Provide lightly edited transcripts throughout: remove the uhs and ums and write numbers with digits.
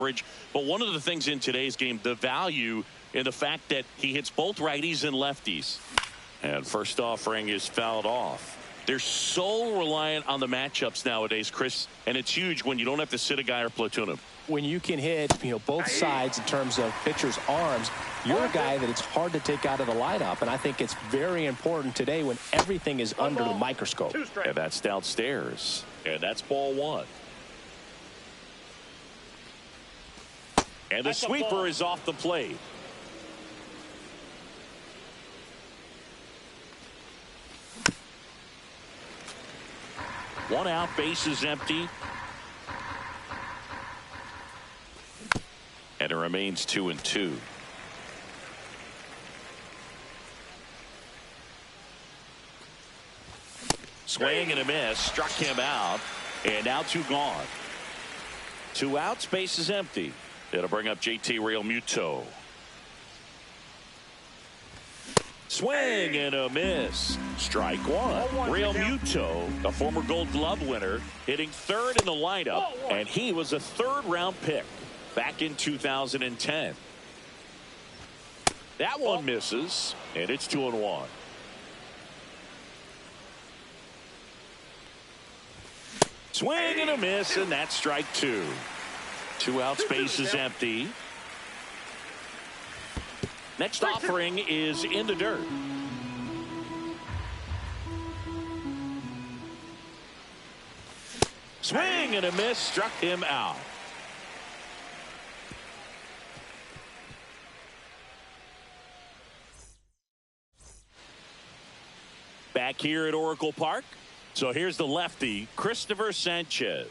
But one of the things in today's game, the value in the fact that he hits both righties and lefties. And first offering is fouled off. They're so reliant on the matchups nowadays, Chris, and it's huge when you don't have to sit a guy or platoon him. When you can hit, both sides in terms of pitchers' arms, you're a guy that it's hard to take out of the lineup, and I think it's very important today when everything is under the microscope. And that's downstairs, and that's ball one. And the sweeper is off the plate. One out, base is empty. And it remains 2-2. Swing and a miss, struck him out, and now two gone. Two outs, base is empty. It'll bring up JT Realmuto. Swing and a miss. Strike one. Realmuto, a former Gold Glove winner, hitting third in the lineup, and he was a third-round pick back in 2010. That one misses, and it's 2-1. Swing and a miss, and that's strike two. Two outs, base is empty. Next offering is in the dirt. Swing and a miss, struck him out. Back here at Oracle Park. So here's the lefty, Christopher Sanchez.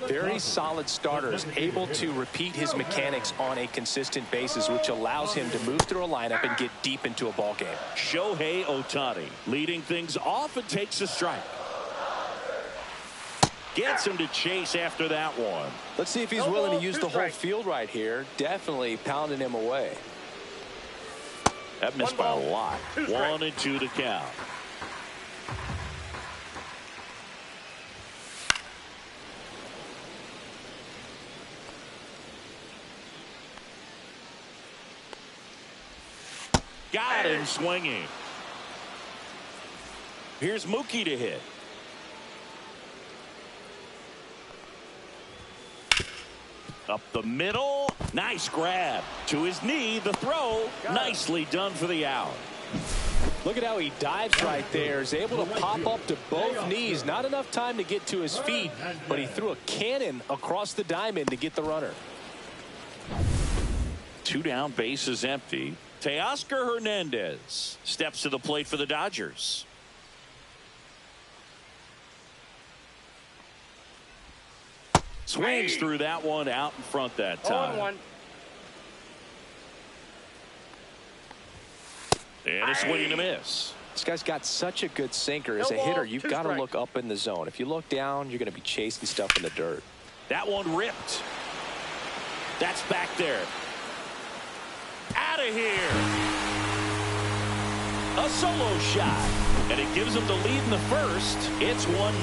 Very solid starters, able to repeat his mechanics on a consistent basis, which allows him to move through a lineup and get deep into a ball game. Shohei Ohtani leading things off and takes a strike. Gets him to chase after that one. Let's see if he's willing to use the whole field right here. Definitely pounding him away. That missed by a lot. 1-2 to count. Got him swinging. Here's Mookie to hit. Up the middle. Nice grab. To his knee. The throw. Nicely done for the out. Look at how he dives right there. Is able to pop up to both knees. Not enough time to get to his feet, but he threw a cannon across the diamond to get the runner. Two down, base is empty. Teoscar Hernandez steps to the plate for the Dodgers. Swings through that one out in front that time. And a swing and a miss. This guy's got such a good sinker. As a hitter, you've got to look up in the zone. If you look down, you're going to be chasing stuff in the dirt. That one ripped. That's back there. Out of here. A solo shot. And it gives him the lead in the first. It's 1-0.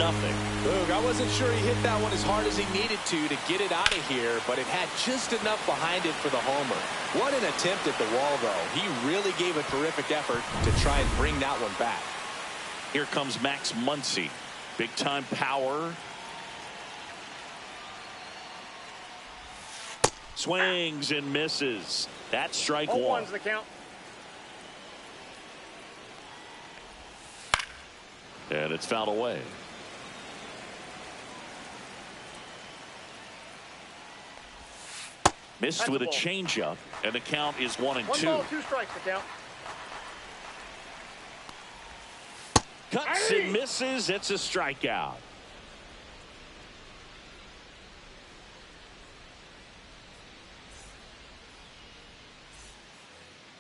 Look, I wasn't sure he hit that one as hard as he needed to get it out of here, but it had just enough behind it for the homer. What an attempt at the wall, though. He really gave a terrific effort to try and bring that one back. Here comes Max Muncy. Big-time power. Swings and misses. That's strike one. 0-1's the count. And it's fouled away. Missed with a changeup, and the count is 1-2. 1 ball, 2 strikes, the count. Cuts and misses. It's a strikeout.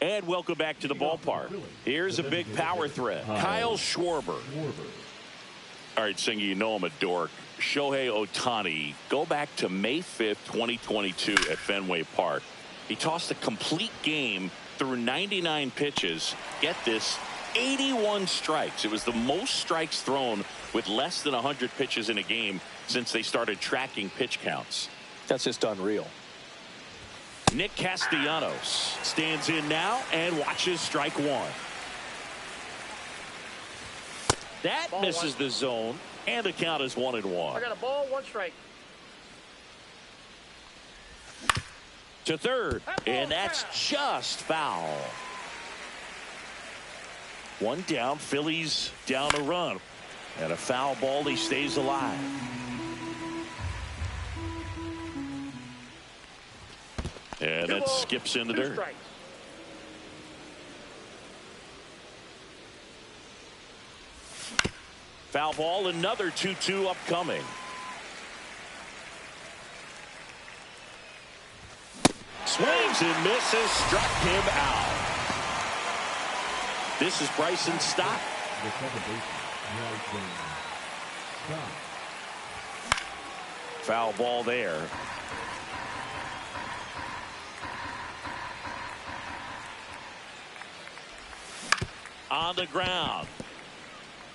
And welcome back to the ballpark. Here's a big power threat. Kyle Schwarber. All right, Singy, you know I'm a dork. Shohei Ohtani, go back to May 5th, 2022 at Fenway Park. He tossed a complete game through 99 pitches. Get this, 81 strikes. It was the most strikes thrown with less than 100 pitches in a game since they started tracking pitch counts. That's just unreal. Nick Castellanos stands in now and watches strike one. That Ball misses one. the zone, and the count is 1-1. I got a ball, 1 strike. To third, and that's just foul. One down, Phillies down a run. And a foul ball, he stays alive. And that skips in the dirt. Strikes. Foul ball, another 2-2 upcoming. Swings and misses, struck him out. This is Bryson Stott. Foul ball there. On the ground.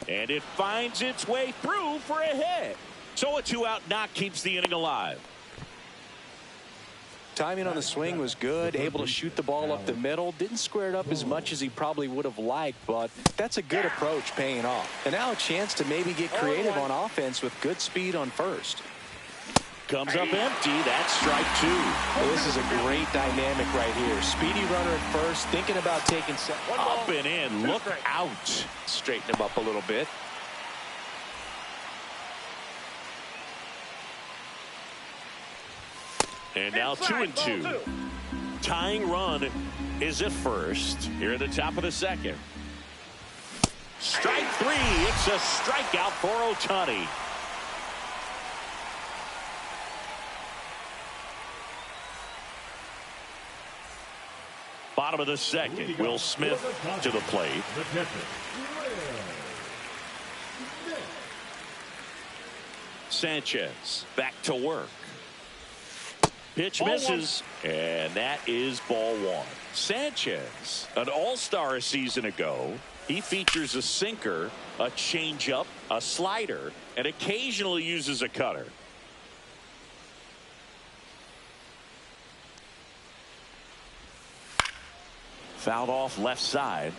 And it finds its way through for a hit. So a 2-out knock keeps the inning alive. Timing on the swing was good, able to shoot the ball up the middle. Didn't square it up as much as he probably would have liked, but that's a good approach paying off. And now a chance to maybe get creative on offense with good speed on first. Comes up empty. That's strike two. Well, this is a great dynamic right here. Speedy runner at first, thinking about taking up and in. Look out. Straighten him up a little bit. And now 2-2. Tying run is at first here at the top of the second. Strike three. It's a strikeout for Ohtani. Bottom of the second. Will Smith to the plate. Sanchez back to work. Pitch misses, and that is ball one. Sanchez, an all-star a season ago. He features a sinker, a changeup, a slider, and occasionally uses a cutter. Fouled off left side.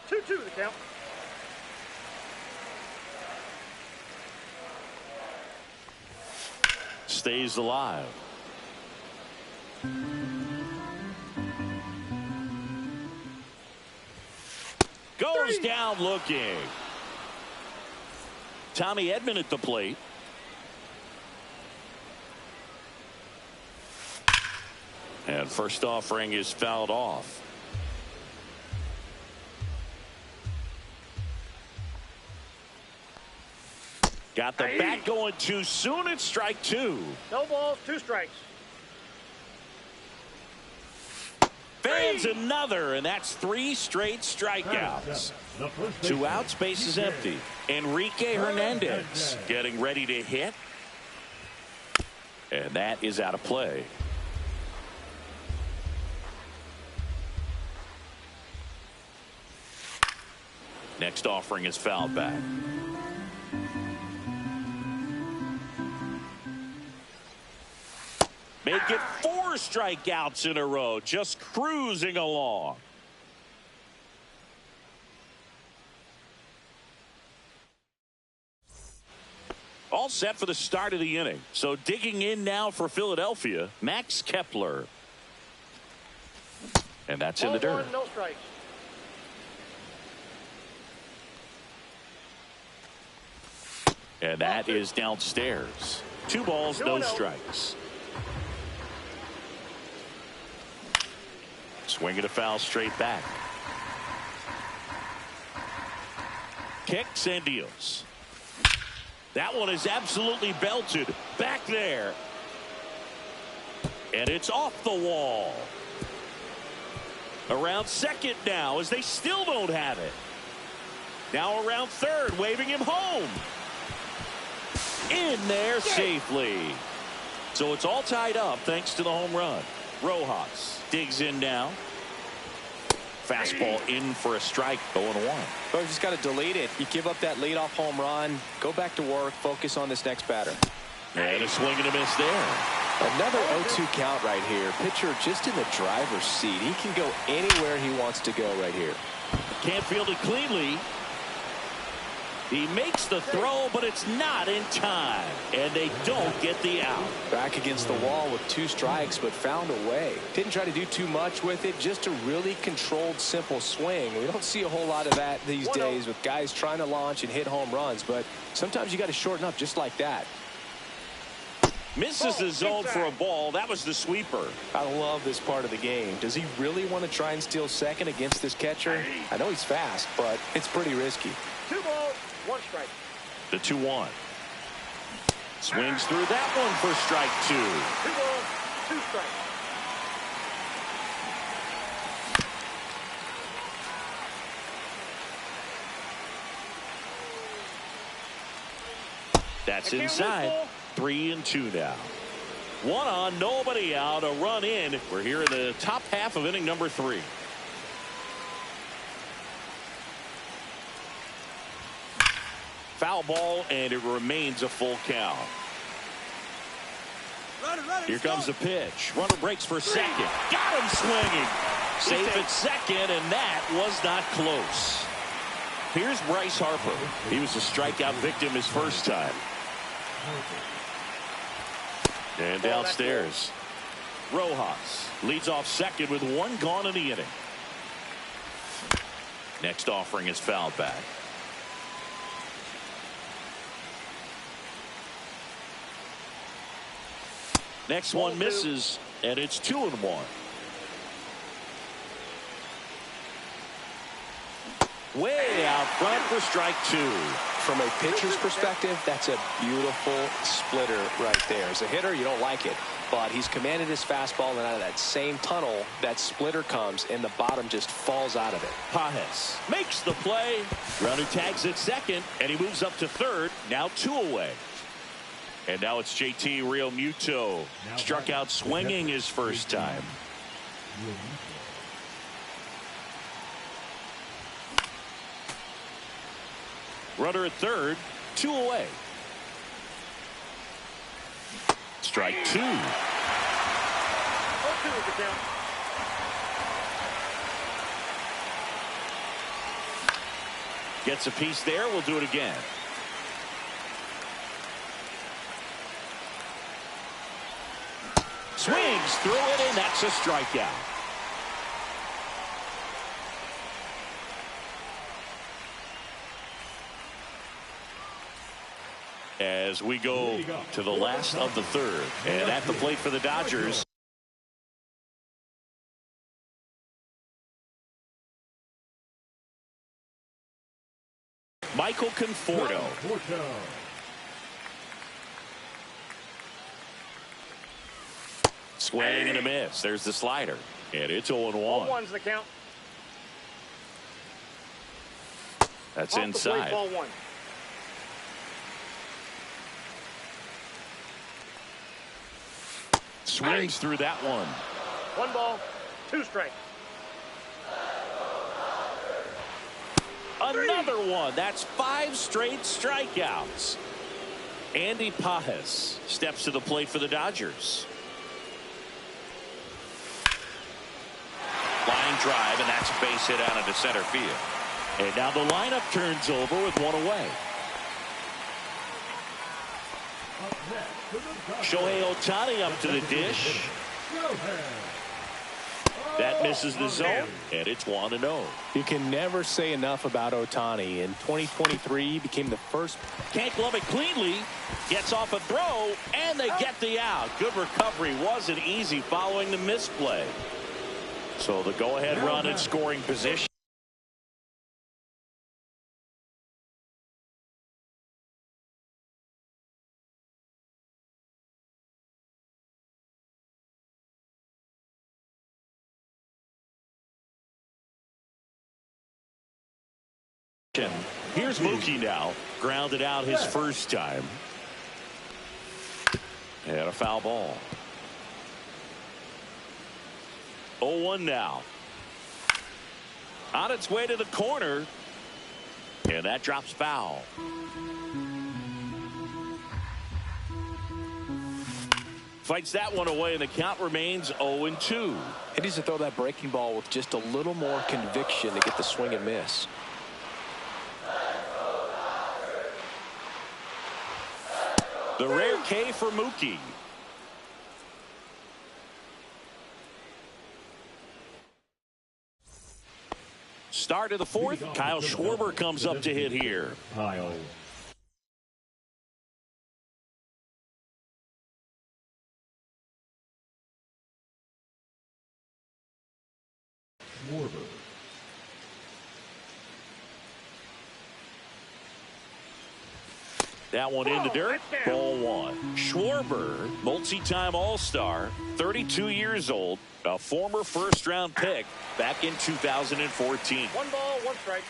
Two the count. Stays alive. Goes down looking. Tommy Edman at the plate. And first offering is fouled off. Got the bat going too soon. It's strike two. No balls, 2 strikes. Fans another, and that's 3 straight strikeouts. 2 outs, base is empty. Enrique Hernandez getting ready to hit. And that is out of play. Next offering is fouled back. Make it 4 strikeouts in a row, just cruising along. All set for the start of the inning. So digging in now for Philadelphia, Max Kepler. And that's in the dirt. 1, no strikes. And that is downstairs. 2 balls, no strikes. Swinging a foul straight back. Kicks and deals. That one is absolutely belted back there. And it's off the wall. Around second now as they still don't have it. Now around third, waving him home. In there safely. So it's all tied up thanks to the home run. Rojas digs in now. Fastball in for a strike, 0-1. Well, you just got to delete it. You give up that leadoff home run, go back to work, focus on this next batter. And a swing and a miss there. Another 0-2 count right here. Pitcher just in the driver's seat. He can go anywhere he wants to go right here. Can't field it cleanly. He makes the throw, but it's not in time. And they don't get the out. Back against the wall with 2 strikes, but found a way. Didn't try to do too much with it. Just a really controlled, simple swing. We don't see a whole lot of that these days with guys trying to launch and hit home runs. But sometimes you got to shorten up just like that. Misses the zone for a ball. That was the sweeper. I love this part of the game. Does he really want to try and steal second against this catcher? I know he's fast, but it's pretty risky. 2 balls, 1 strike. The 2-1. Swings through that one for strike 2. 2 balls, 2 strikes. That's inside. 3-2 now. 1 on, nobody out, a run in. We're here in the top half of inning number 3. Foul ball, and it remains a full count. Here comes the pitch. Runner breaks for second. Got him swinging. Safe at second, and that was not close. Here's Bryce Harper. He was a strikeout victim his first time. And downstairs, Rojas leads off second with 1 gone in the inning. Next offering is fouled back. Next one misses, and it's 2-1. Way out front for strike 2. From a pitcher's perspective, that's a beautiful splitter right there. As a hitter, you don't like it, but he's commanded his fastball, and out of that same tunnel, that splitter comes, and the bottom just falls out of it. Pages makes the play. Runner tags at second, and he moves up to third. Now 2 away. And now it's JT Realmuto. Struck out swinging his first time. Runner at third, 2 away. Strike 2. 0-2 is the count. Gets a piece there. We'll do it again. Swings through it, and that's a strikeout. As we go to the last of the third, and at the plate for the Dodgers, Michael Conforto. Swing and a miss. There's the slider, and it's 0-1. 0-1's the count. That's Off inside. The plate, ball 1. Swings through that one. 1 ball, 2 strikes. Another one. That's 5 straight strikeouts. Andy Pages steps to the plate for the Dodgers. Line drive, and that's a base hit out into center field. And now the lineup turns over with 1 away. Shohei Ohtani up to the dish. That misses the zone, and it's 1-0. You can never say enough about Ohtani. In 2023, he became the first. Can't glove it cleanly. Gets off a throw, and they get the out. Good recovery. Wasn't easy following the misplay. So the go-ahead run in scoring position. Here's Mookie now. Grounded out his first time. And a foul ball. 0-1 now. On its way to the corner. And that drops foul. Fights that one away, and the count remains 0-2. He needs to throw that breaking ball with just a little more conviction to get the swing and miss. The rare K for Mookie. Start of the fourth. Kyle Schwarber comes up to hit here. Kyle Schwarber. That one in the dirt. Ball one. Schwarber, multi-time All-Star, 32 years old, a former first-round pick back in 2014. 1 ball, 1 strike.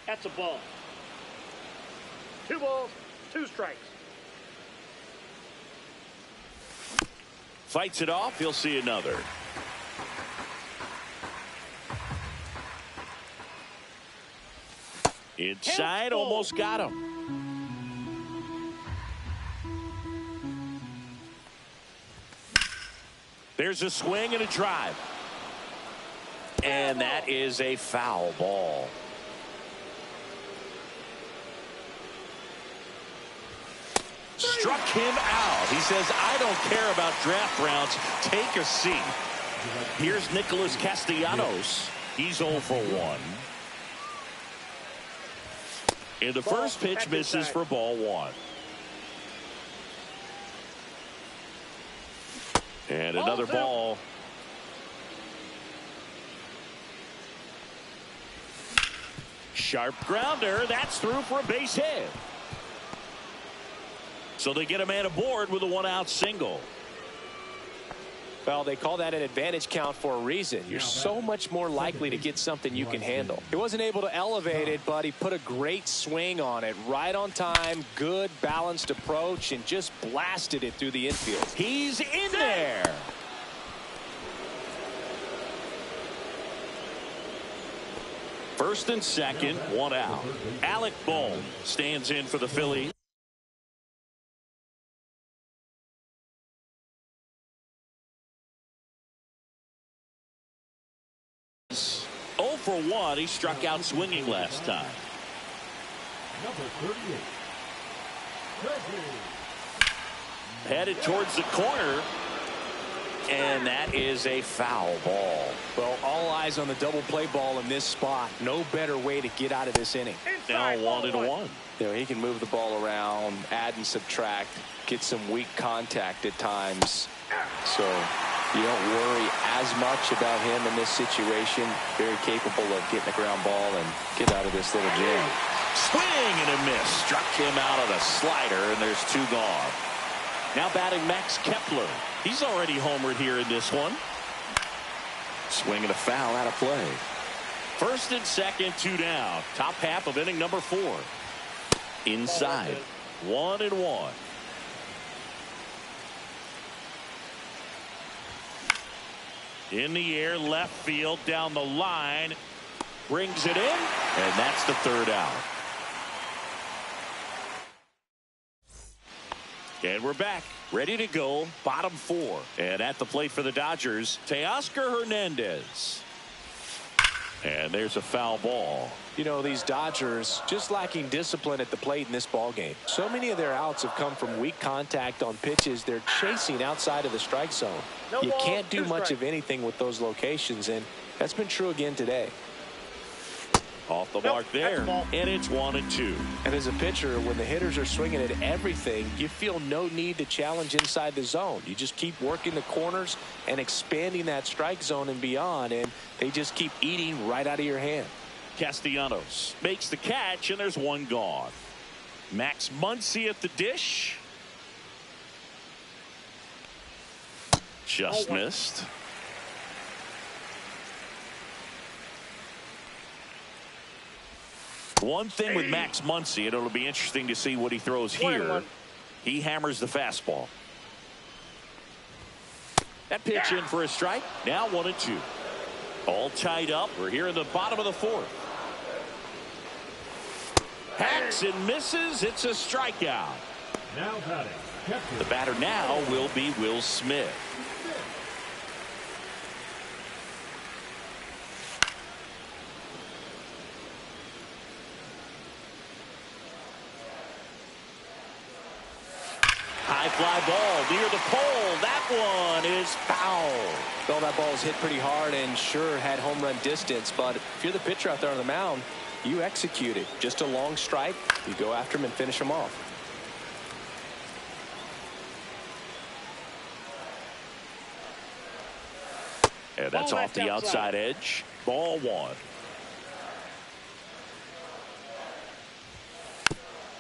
That's a ball. 2 balls, 2 strikes. Fights it off. He'll see another. Inside, almost got him. There's a swing and a drive. And that is a foul ball. Struck him out. He says, I don't care about draft rounds. Take a seat. Here's Nicholas Castellanos. He's 0 for 1. And the first pitch misses for ball 1. And another ball. Sharp grounder. That's through for a base hit. So they get a man aboard with a 1-out single. Well, they call that an advantage count for a reason. You're so much more likely to get something you can handle. He wasn't able to elevate it, but he put a great swing on it. Right on time, good balanced approach, and just blasted it through the infield. He's in there. First and second, 1 out. Alec Bohm stands in for the Phillies. 0 for 1. He struck out swinging last time. Number 38. Headed towards the corner. And that is a foul ball. Well, all eyes on the double play ball in this spot. No better way to get out of this inning. Now 1-1. You know, he can move the ball around, add and subtract, get some weak contact at times. So you don't worry as much about him in this situation. Very capable of getting a ground ball and get out of this little jam. Swing and a miss. Struck him out of the slider, and there's 2 gone. Now batting Max Kepler. He's already homered here in this one. Swing and a foul out of play. First and second, 2 down. Top half of inning number 4. Inside. 1-1. In the air, left field, down the line. Brings it in, and that's the 3rd out. And we're back, ready to go, bottom 4. And at the plate for the Dodgers, Teoscar Hernandez. And there's a foul ball. You know, these Dodgers just lacking discipline at the plate in this ball game. So many of their outs have come from weak contact on pitches they're chasing outside of the strike zone. You can't do much of anything with those locations, and that's been true again today. Off the mark there, and it's 1-2. And as a pitcher, when the hitters are swinging at everything, you feel no need to challenge inside the zone. You just keep working the corners and expanding that strike zone and beyond, and they just keep eating right out of your hand. Castellanos makes the catch, and there's 1 gone. Max Muncy at the dish. Just missed. One thing with Max Muncy, and it'll be interesting to see what he throws here. He hammers the fastball. That pitch in for a strike. Now 1-2. All tied up. We're here in the bottom of the fourth. Hacks and misses. It's a strikeout. Now batting. The batter now will be Will Smith. High fly ball near the pole. That one is foul. Well, that ball was hit pretty hard and sure had home run distance, but if you're the pitcher out there on the mound, you execute it. Just a long strike. You go after him and finish him off. And that's off the outside edge. Ball one.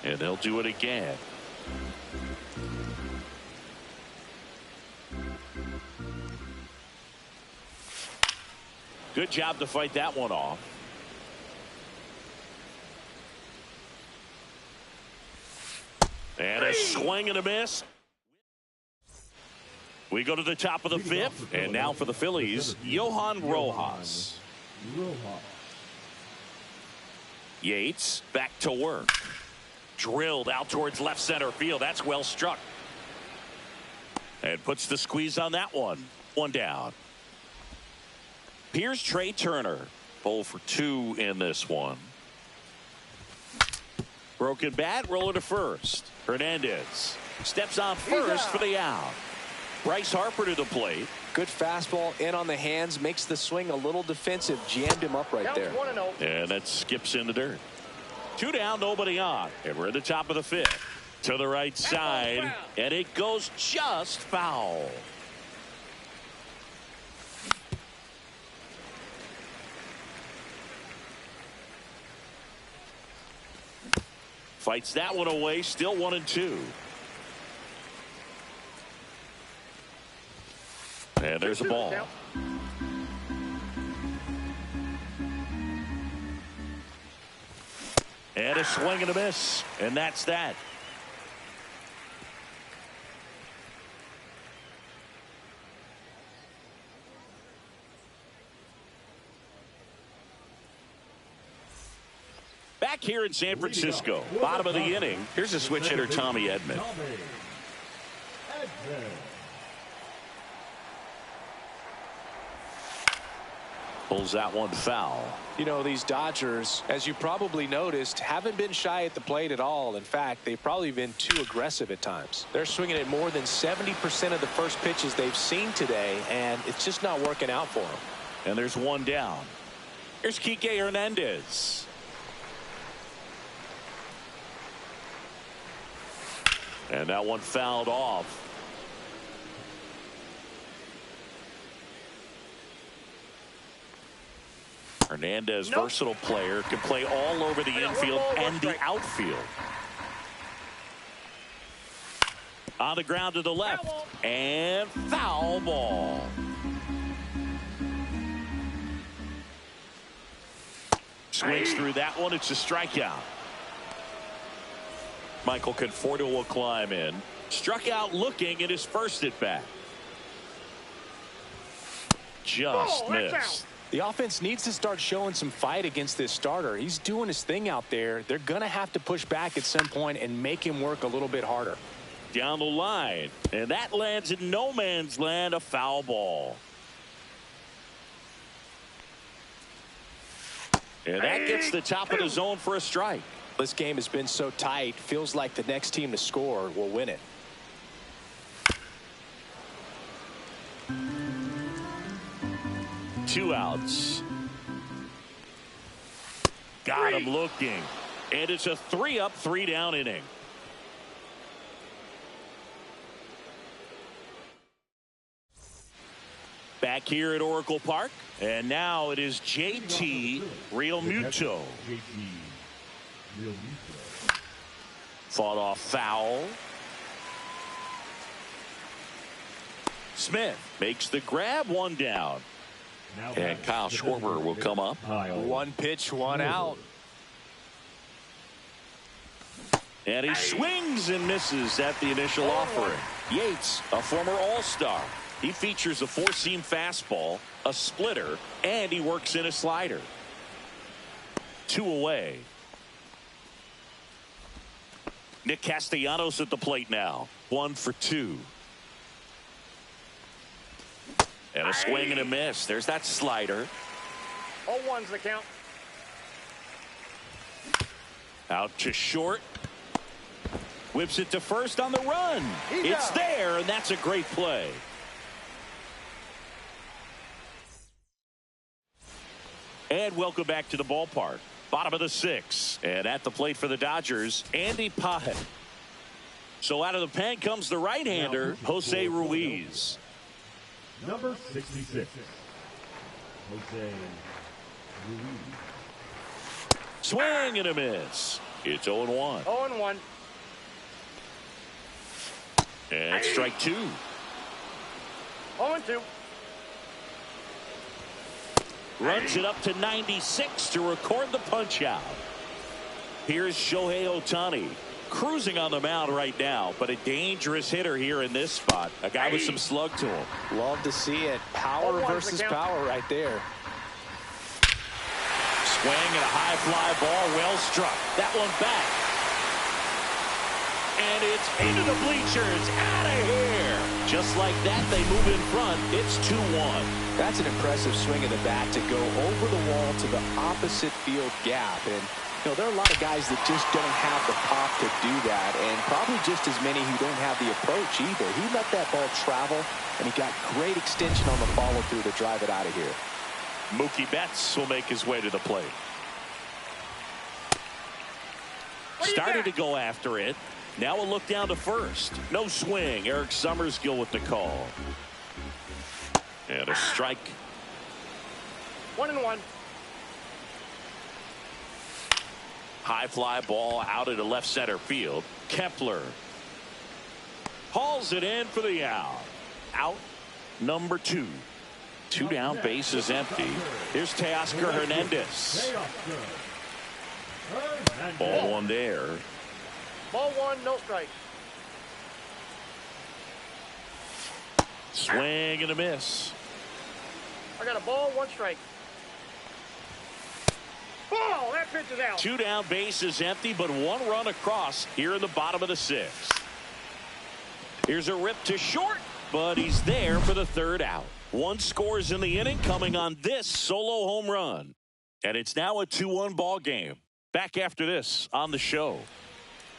And they'll do it again. Good job to fight that one off. And a swing and a miss. We go to the top of the fifth, and now for the Phillies, Johan Rojas. Yates back to work. Drilled out towards left center field. That's well struck. And puts the squeeze on that one. One down. Here's Trey Turner. 0 for 2 in this one. Broken bat, roller to first. Hernandez steps on first for the out. Bryce Harper to the plate. Good fastball in on the hands, makes the swing a little defensive. Jammed him up right there. And that skips in the dirt. 2 down, nobody on. And we're at the top of the fifth. To the right side. And it goes just foul. Fights that one away. Still 1-2. And there's a ball. And a swing and a miss. And that's that. Back here in San Francisco, bottom of the inning. Here's a switch hitter, Tommy Edman. Pulls that one foul. You know, these Dodgers, as you probably noticed, haven't been shy at the plate at all. In fact, they've probably been too aggressive at times. They're swinging at more than 70% of the first pitches they've seen today, and it's just not working out for them. And there's one down. Here's Kike Hernandez. And that one fouled off. Hernandez, versatile player, can play all over the infield and the outfield. On the ground to the left. And foul ball. Swings through that one. It's a strikeout. Michael Conforto will climb in. Struck out looking at his first at bat. Just missed. The offense needs to start showing some fight against this starter. He's doing his thing out there. They're going to have to push back at some point and make him work a little bit harder. Down the line. And that lands in no man's land, a foul ball. And that gets the top of the zone for a strike. This game has been so tight. Feels like the next team to score will win it. Two outs. Got him looking. And it's a 3-up, 3-down inning. Back here at Oracle Park. And now it is JT Realmuto. Fought off foul. Smith makes the grab, one down. And Kyle Schwarber will come up. One pitch, one out. And he swings and misses at the initial offering. Yates, a former All-Star. He features a four-seam fastball, a splitter, and he works in a slider. 2 away. Nick Castellanos at the plate now. 1 for 2. And a swing and a miss. There's that slider. 0-1's the count. Out to short. Whips it to first on the run. It's there, and that's a great play. And welcome back to the ballpark. Bottom of the 6th. And at the plate for the Dodgers, Andy Paget. So out of the pen comes the right-hander, Jose Ruiz. Number 66, Jose Ruiz. Swing and a miss. It's 0-1. 0-1. And strike 2. 0-2. Runs it up to 96 to record the punch out. Here's Shohei Ohtani. Cruising on the mound right now, but a dangerous hitter here in this spot. A guy with some slug to him. Love to see it. Power versus power right there. Swing and a high fly ball, well struck. That one back. And it's into the bleachers. Out of here. Just like that, they move in front. It's 2-1. That's an impressive swing of the bat to go over the wall to the opposite field gap. And you know, there are a lot of guys that just don't have the pop to do that, and probably just as many who don't have the approach either. He let that ball travel, and he got great extension on the follow-through to drive it out of here. Mookie Betts will make his way to the plate. Started to go after it. Now a look down to first. No swing. Eric Summerskill with the call. And a strike. 1-1. High fly ball out into left center field. Kepler hauls it in for the out. Out number 2. 2 down, bases empty. Here's Teoscar Hernandez. Ball 1 there. Ball 1, no strike. Swing and a miss. I got a ball, 1 strike. Ball, that pitch is out. 2 down, bases empty, but 1 run across here in the bottom of the 6th. Here's a rip to short, but he's there for the 3rd out. 1 scores in the inning, coming on this solo home run. And it's now a 2-1 ball game. Back after this on the show.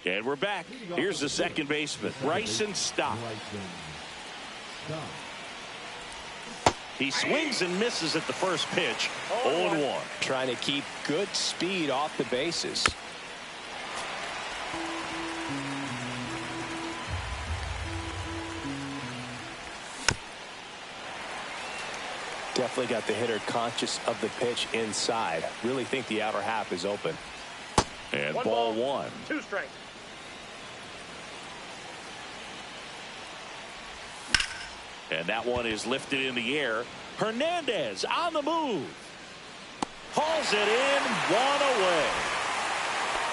And we're back. Here's the second baseman, Bryson Stott. He swings and misses at the first pitch. 0-1. Trying to keep good speed off the bases. Definitely got the hitter conscious of the pitch inside. Really think the outer half is open. And One ball ball, 1. 2 strikes. And that one is lifted in the air. Hernandez on the move. Hauls it in, 1 away.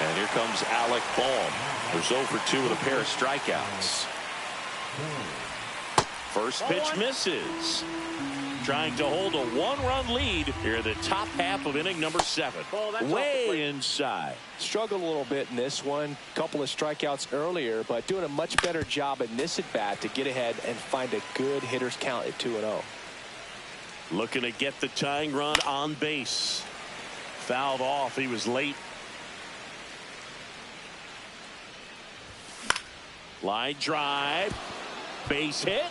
And here comes Alec Bohm. There's 0 for 2 with a pair of strikeouts. First pitch misses. Trying to hold a 1-run lead here in the top half of inning number 7. Way inside. Struggled a little bit in this one. Couple of strikeouts earlier, but doing a much better job in this at bat to get ahead and find a good hitter's count at 2-0. Looking to get the tying run on base. Fouled off. He was late. Line drive. Base hit.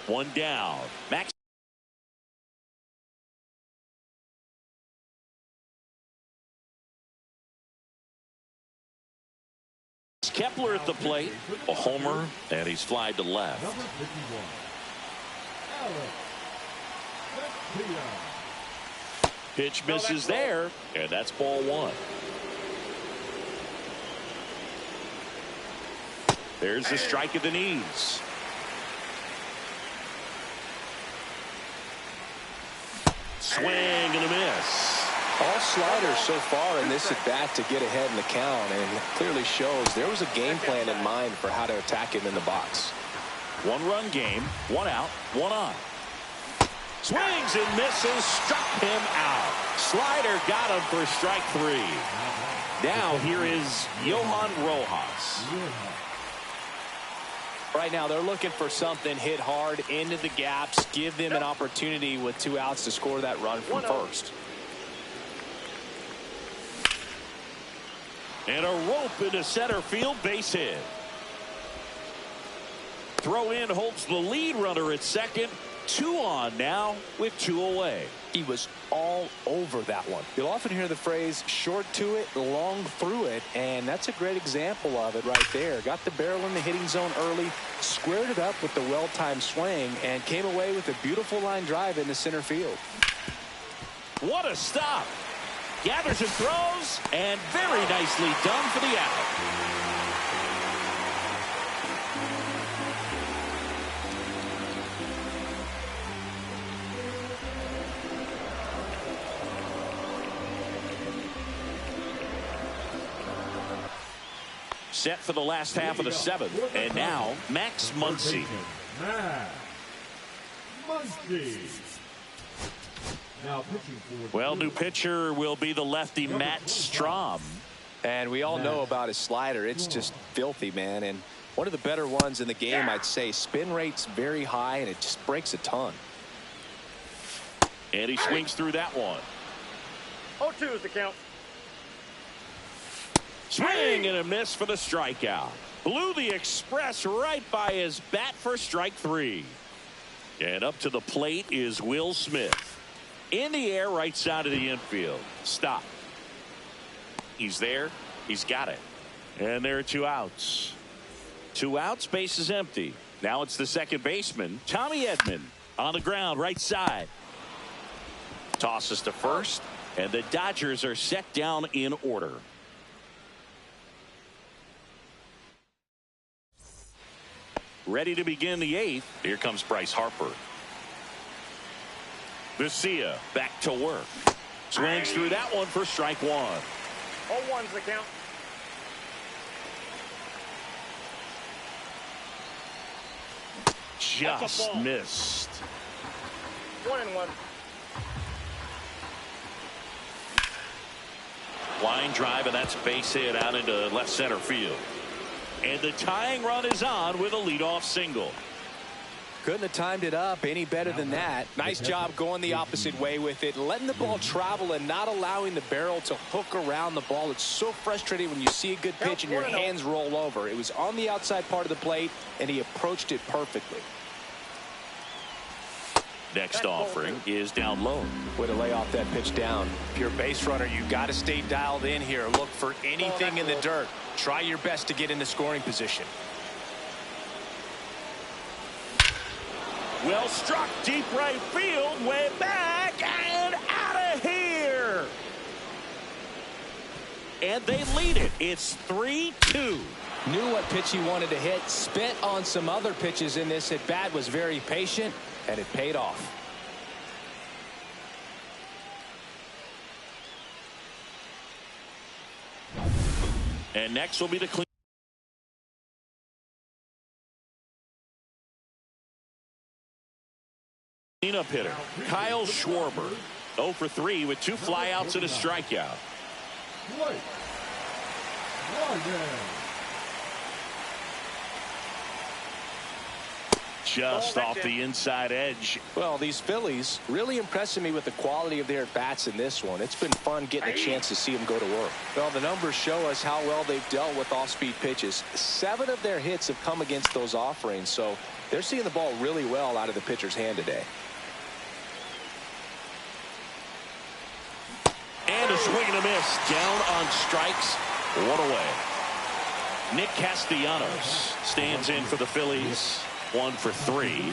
One down. Max Kepler at the plate. A homer, and he's flied to left. Number 51, Alex Garcia. Pitch misses there, and that's ball 1. There's the strike at the knees. swing and a miss. All sliders so far in this at bat to get ahead in the count, and clearly shows there was a game plan in mind for how to attack him in the box. 1-run game, 1 out, 1 on. Swings and misses, struck him out. Slider got him for strike 3. Now here is Johan Rojas. Right now they're looking for something hit hard into the gaps, give them an opportunity with 2 outs to score that run from first. And a rope into center field, base hit. Throw in holds the lead runner at second. 2 on now with 2 away. He was all over that one. You'll often hear the phrase short to it, long through it, and that's a great example of it right there. Got the barrel in the hitting zone early, squared it up with the well-timed swing, and came away with a beautiful line drive into center field. What a stop. Gathers and throws, and very nicely done for the out. Set for the last half of the 7th, and now Max Muncy. Max Muncy. Now pitching for Well, new pitcher will be the lefty Matt Strom. And we all know about his slider. It's just filthy, man. And one of the better ones in the game, I'd say. Spin rate's very high, and it just breaks a ton. And he swings through that one. 0-2 is the count. Swing and a miss for the strikeout. Blew the express right by his bat for strike 3. And up to the plate is Will Smith. In the air, right side of the infield. Stop. He's there. He's got it. And there are 2 outs. 2 outs, base is empty. Now it's the second baseman, Tommy Edman, on the ground, right side. Tosses to first, and the Dodgers are set down in order. Ready to begin the 8th. Here comes Bryce Harper. Vesia back to work. Swings through that one for strike 1. 0-1's the count. Just missed. 1-1. Line drive, and that's base hit out into left center field. And the tying run is on with a leadoff single. Couldn't have timed it up any better than that. Nice job going the opposite way with it, letting the ball travel and not allowing the barrel to hook around the ball. It's so frustrating when you see a good pitch and your hands roll over. It was on the outside part of the plate, and he approached it perfectly. Next offering is down low. Way to lay off that pitch down. If you're a base runner, you got to stay dialed in here. Look for anything in the dirt. Try your best to get into scoring position. Well struck, deep right field, way back and out of here. And they lead it. It's 3-2. Knew what pitch he wanted to hit. Spent on some other pitches in this at bat. Was very patient, and it paid off. And next will be the cleanup hitter, Kyle Schwarber. 0 for 3 with 2 flyouts and a strikeout. Just off the inside edge. Well, these Phillies really impressing me with the quality of their at-bats in this one. It's been fun getting a chance to see them go to work. Well, the numbers show us how well they've dealt with off-speed pitches. 7 of their hits have come against those offerings, so they're seeing the ball really well out of the pitcher's hand today. And a swing and a miss. Down on strikes. 1 away. Nick Castellanos stands in for the Phillies. 1 for 3.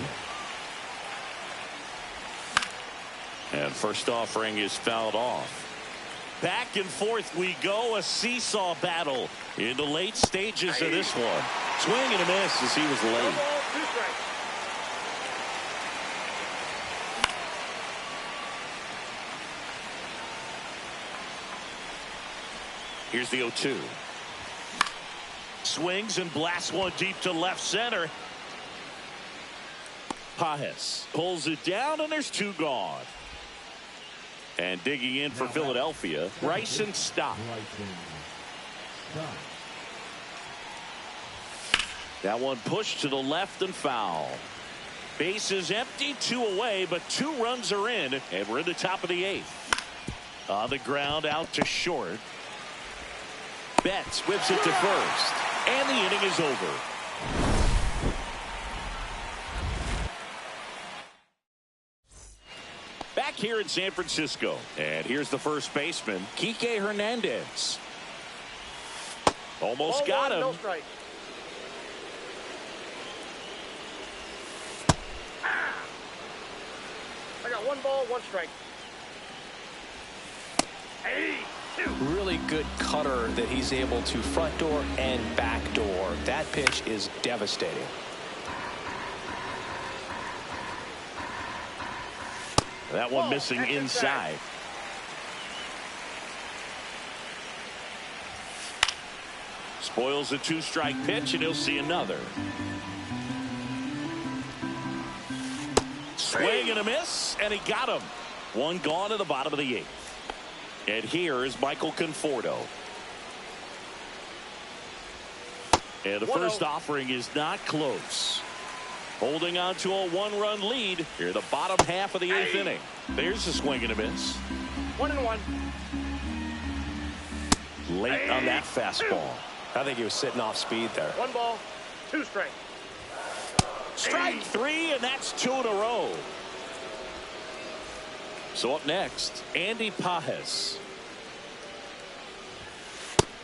And first offering is fouled off. Back and forth we go. A seesaw battle in the late stages of this one. Swing and a miss as he was late. Here's the 0-2. Swings and blasts one deep to left center. Pages pulls it down, and there's 2 gone. And digging in for Philadelphia, Bryson Stott. That one pushed to the left and foul. Base is empty, 2 away, but 2 runs are in, and we're in the top of the 8th. On the ground, out to short. Betts whips it to first, and the inning is over. Back here in San Francisco, and here's the first baseman, Kike Hernandez. Almost got him. No strike. I got 1 ball, 1 strike. Really good cutter that he's able to front door and back door. That pitch is devastating. That one missing inside. Spoils a 2-strike pitch, and he'll see another. Swing and a miss, and he got him. 1 gone to the bottom of the 8th. And here is Michael Conforto. And the first offering is not close. Holding on to a 1-run lead here, the bottom half of the 8th inning. There's a swing and a miss. 1-1. Late on that fastball. I think he was sitting off speed there. 1 ball, 2 strike. Strike 3, and that's 2 in a row. So up next, Andy Pages.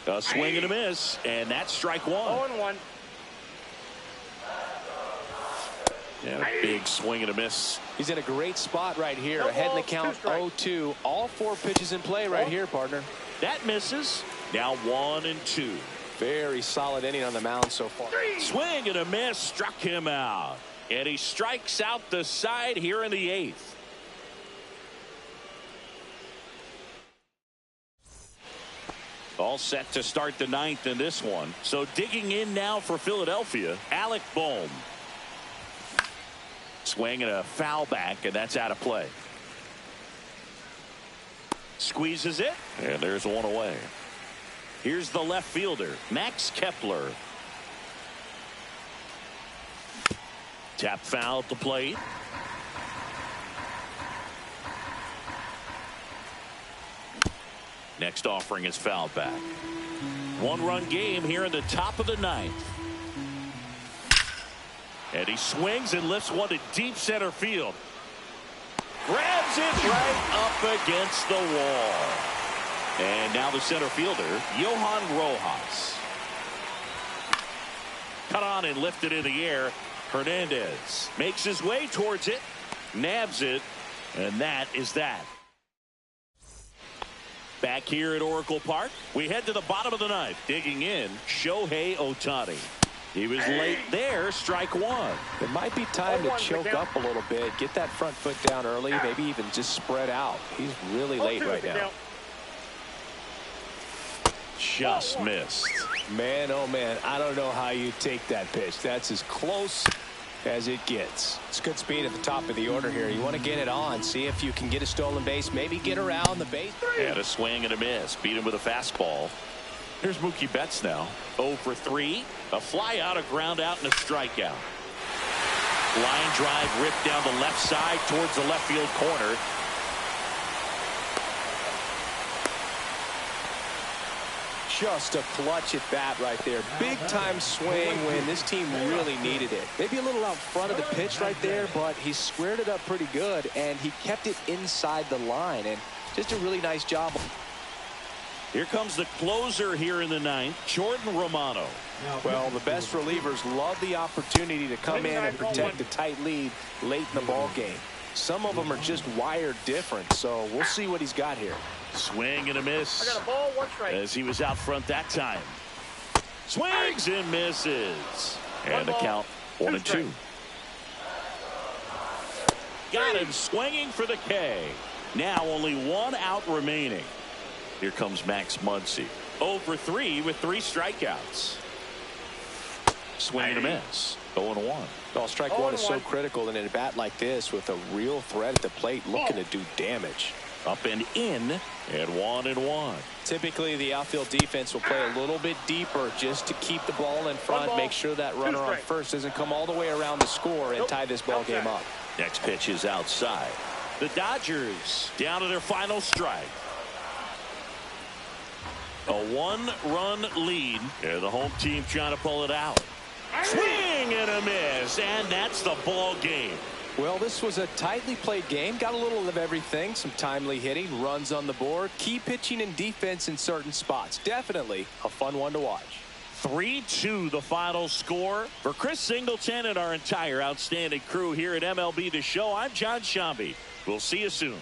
A swing and a miss, and that's strike 1. 0-1. And a big swing and a miss. He's in a great spot right here. Ahead in the count, 0-2. All 4 pitches in play right here, partner. That misses. Now 1-2. Very solid inning on the mound so far. Swing and a miss, struck him out. And he strikes out the side here in the 8th. All set to start the 9th in this one. So digging in now for Philadelphia, Alec Bohm. Swing and a foul back, and that's out of play. Squeezes it, and there's 1 away. Here's the left fielder, Max Kepler. Tap foul at the plate. Next offering is fouled back. 1-run game here in the top of the 9th. And he swings and lifts one to deep center field. Grabs it right up against the wall. And now the center fielder, Johan Rojas. Cut on and lifted in the air. Hernandez makes his way towards it, nabs it, and that is that. Back here at Oracle Park, we head to the bottom of the 9th. Digging in, Shohei Ohtani. He was late there, strike 1. It might be time to choke up a little bit, get that front foot down early, maybe even just spread out. He's really late right now. Just missed. Man, oh man, I don't know how you take that pitch. That's as close as it gets. It's good speed at the top of the order here. You want to get it on, see if you can get a stolen base, maybe get around the base. And a swing and a miss. Beat him with a fastball. Here's Mookie Betts now. 0 for 3. A fly out, a ground out, and a strikeout. Line drive ripped down the left side towards the left field corner. Just a clutch at bat right there. Big time swing when this team really needed it. Maybe a little out front of the pitch right there, but he squared it up pretty good, and he kept it inside the line, and just a really nice job. Here comes the closer here in the 9th, Jordan Romano. Well, the best relievers love the opportunity to come in and protect a tight lead late in the ball game. Some of them are just wired different, so we'll see what he's got here. Swing and a miss. I got a ball, 1 strike. As he was out front that time. Swings and misses. And the count 1-2. Got him swinging for the K. Now only 1 out remaining. Here comes Max Muncy. 0 for 3 with 3 strikeouts. Swing and a miss. 0-1. Well, strike one is so critical in a bat like this with a real threat at the plate looking to do damage. Up and in, and 1-1. Typically, the outfield defense will play a little bit deeper just to keep the ball in front, make sure that runner on first doesn't come all the way around the score and tie this ball game up. Next pitch is outside. The Dodgers down to their final strike. A 1-run lead, and the home team trying to pull it out. Swing and a miss, and that's the ball game. Well, this was a tightly played game. Got a little of everything. Some timely hitting, runs on the board, key pitching and defense in certain spots. Definitely a fun one to watch. 3-2 the final score. For Chris Singleton and our entire outstanding crew here at MLB The Show, I'm John Sciambi. We'll see you soon.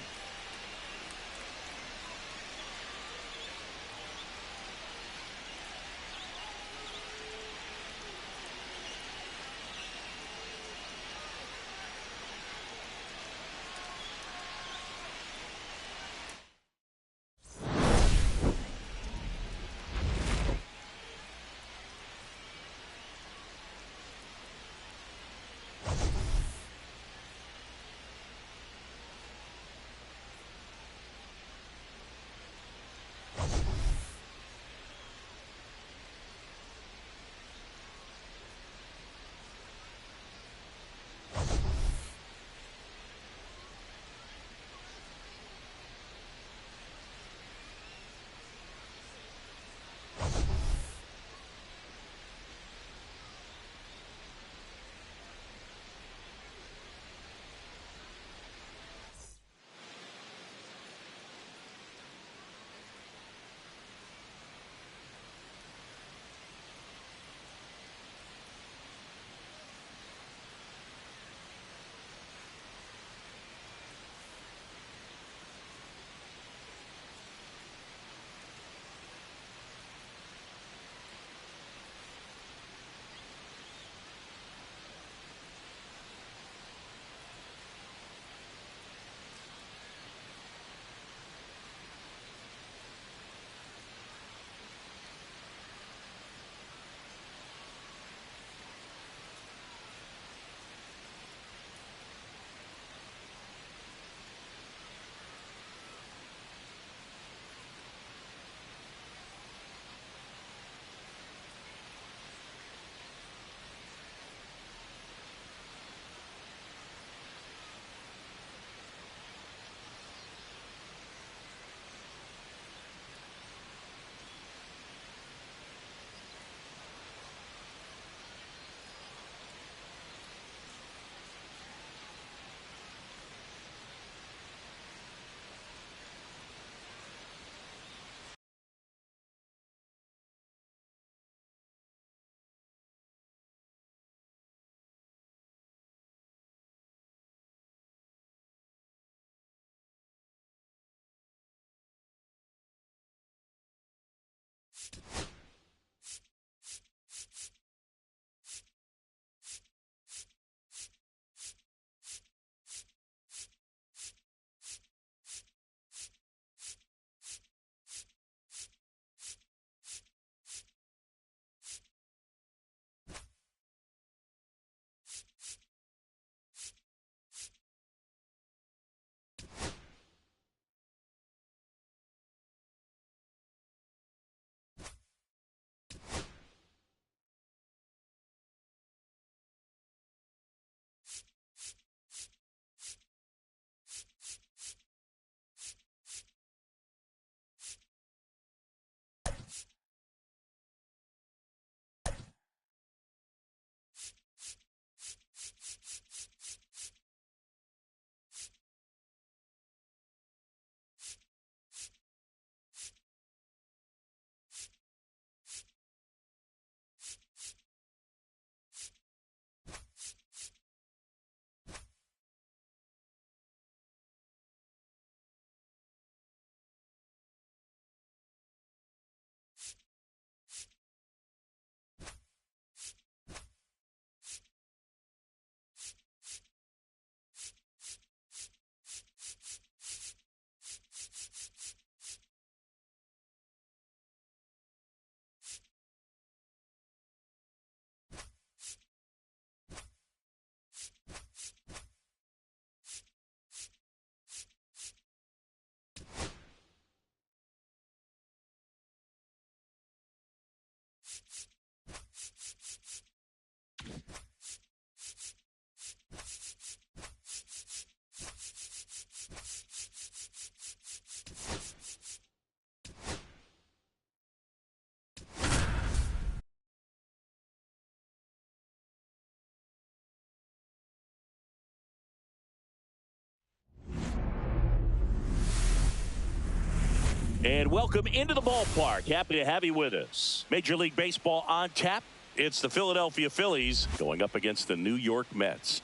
And welcome into the ballpark. Happy to have you with us. Major League Baseball on tap. It's the Philadelphia Phillies going up against the New York Mets.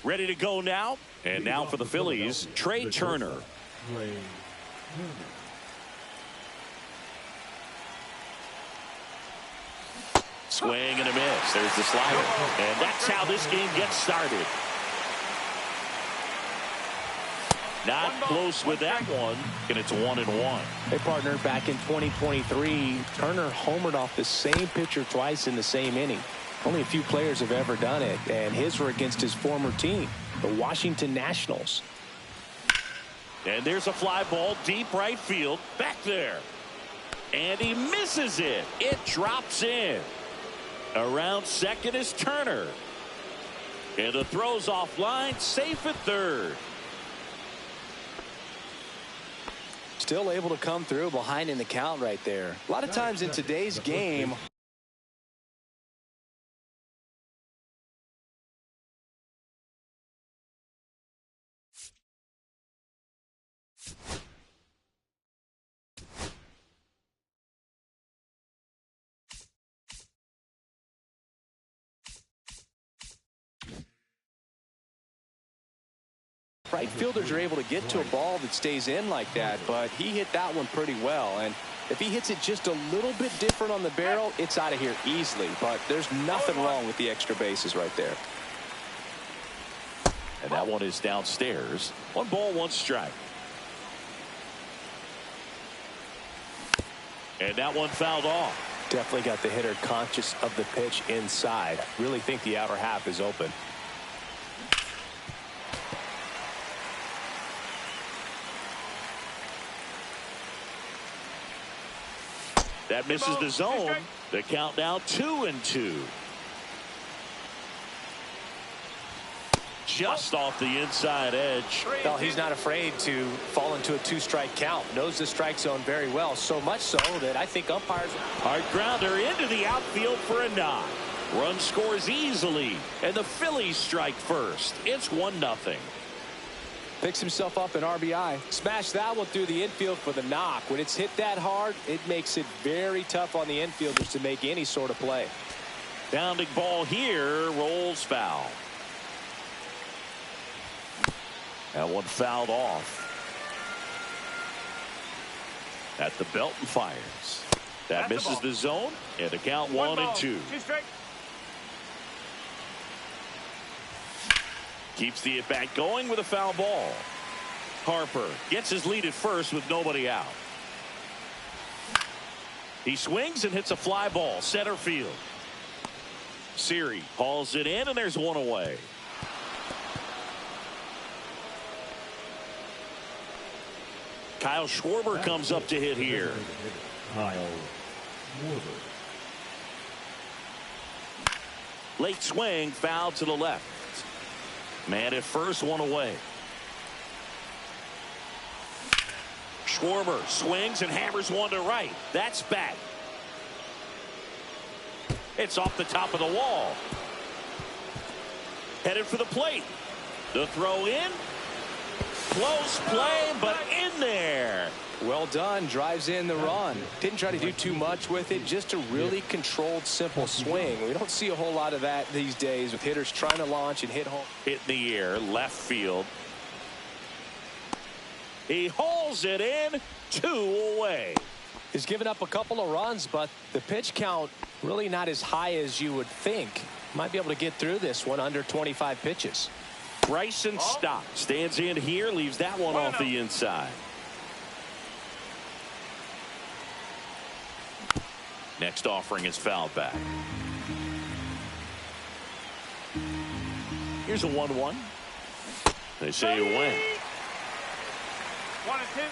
Ready to go now. And now for the Phillies, Trey Turner. Swing and a miss. There's the slider. And that's how this game gets started. Not close with that one, and it's 1-1. Hey, partner, back in 2023, Turner homered off the same pitcher twice in the same inning. Only a few players have ever done it, and his were against his former team, the Washington Nationals. And there's a fly ball deep right field, back there. And he misses it. It drops in. Around second is Turner. And the throw's offline, safe at third. Still able to come through behind in the count right there. A lot of times in today's game, right fielders are able to get to a ball that stays in like that, but he hit that one pretty well. And if he hits it just a little bit different on the barrel, it's out of here easily. But there's nothing wrong with the extra bases right there. And that one is downstairs. 1 ball, 1 strike. And that one fouled off. Definitely got the hitter conscious of the pitch inside. Really think the outer half is open. That misses the zone. The count now 2-2. Just off the inside edge. Well, he's not afraid to fall into a 2-strike count. Knows the strike zone very well. So much so that I think umpires. Hard grounder into the outfield for a knock. Run scores easily. And the Phillies strike first. It's 1-0. Picks himself up an RBI. Smash that one through the infield for the knock. When it's hit that hard, it makes it very tough on the infielders to make any sort of play. Bounding ball here, rolls foul. That one fouled off. At the belt and fires. That misses the zone, and the count 1-2. 2 strike. Keeps the at-bat going with a foul ball. Harper gets his lead at first with nobody out. He swings and hits a fly ball center field. Siri hauls it in, and there's one away. Kyle Schwarber comes up to hit here. Kyle Schwarber. Late swing, foul to the left. Man at first, one away. Schwarber swings and hammers one to right. That's back. It's off the top of the wall. Headed for the plate. The throw in. Close play, but in there. Well done. Drives in the run. Didn't try to do too much with it. Just a really controlled, simple swing. We don't see a whole lot of that these days with hitters trying to launch and hit home. Hit in the air, left field. He hauls it in, 2 away. He's given up a couple of runs, but the pitch count really not as high as you would think. Might be able to get through this one under 25 pitches. Bryson Stott stands in here, leaves that one off the inside. Next offering is fouled back. Here's a 1-1. They say it went. 1-2.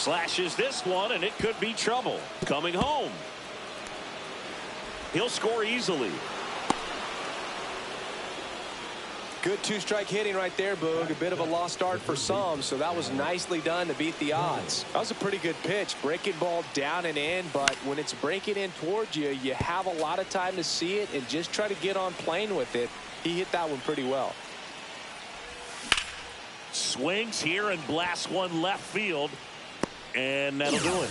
Slashes this one, and it could be trouble. Coming home. He'll score easily. Good two-strike hitting right there, Boog. A bit of a lost start for some, so that was nicely done to beat the odds. That was a pretty good pitch. Breaking ball down and in, but when it's breaking in towards you, you have a lot of time to see it and just try to get on plane with it. He hit that one pretty well. Swings here and blasts one left field, and that'll do it.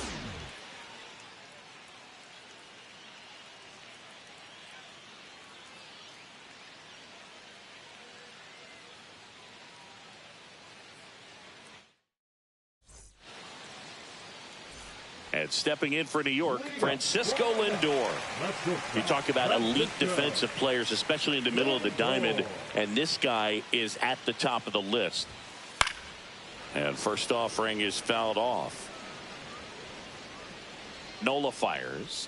And stepping in for New York, Francisco Lindor. You talk about elite defensive players, especially in the middle of the diamond, and this guy is at the top of the list. And first offering is fouled off. Nola fires.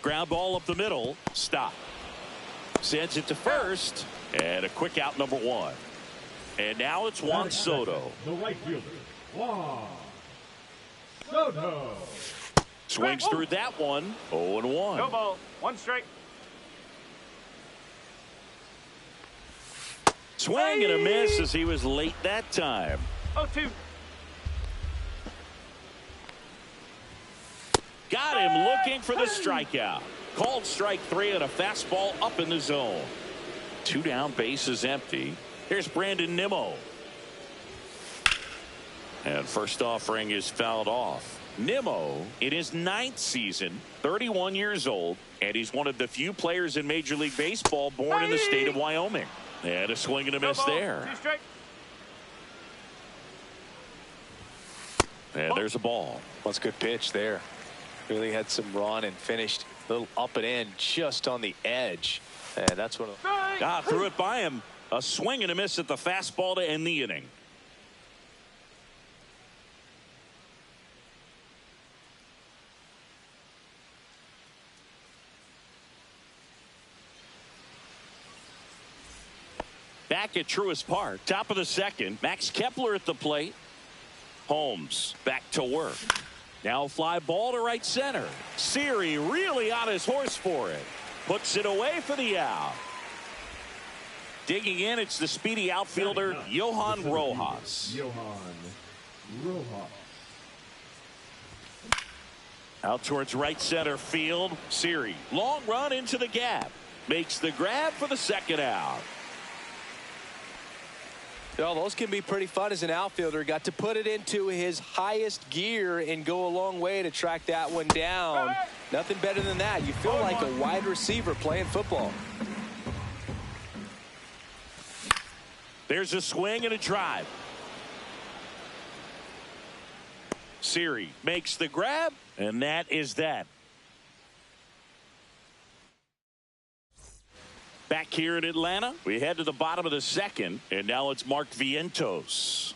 Ground ball up the middle. Stop. Sends it to first. And a quick out, number one. And now it's Juan Soto. The right fielder, Juan Soto. Swings through that one. 0-1. No ball. One strike. Swing and a miss as he was late that time. 0-2. Got him looking for the strikeout. Called strike three on a fastball up in the zone. Two down, bases empty. Here's Brandon Nimmo. And first offering is fouled off. Nimmo in his 9th season, 31 years old, and he's one of the few players in Major League Baseball born in the state of Wyoming. And a swing and a miss there. Two strike. And there's a ball. That's a good pitch there. Really had some run and finished a little up and in just on the edge. And that's one of the... Threw it by him. A swing and a miss at the fastball to end the inning. Back at Truist Park, top of the second, Max Kepler at the plate. Holmes back to work. Now fly ball to right center. Siri really on his horse for it. Puts it away for the out. Digging in, it's the speedy outfielder, Johan Rojas. Out towards right center field. Siri, long run into the gap. Makes the grab for the second out. Those can be pretty fun as an outfielder. Got to put it into his highest gear and go a long way to track that one down. Nothing better than that. You feel like a wide receiver playing football. There's a swing and a drive. Siri makes the grab, and that is that. Back here in Atlanta, we head to the bottom of the second, and now it's Mark Vientos.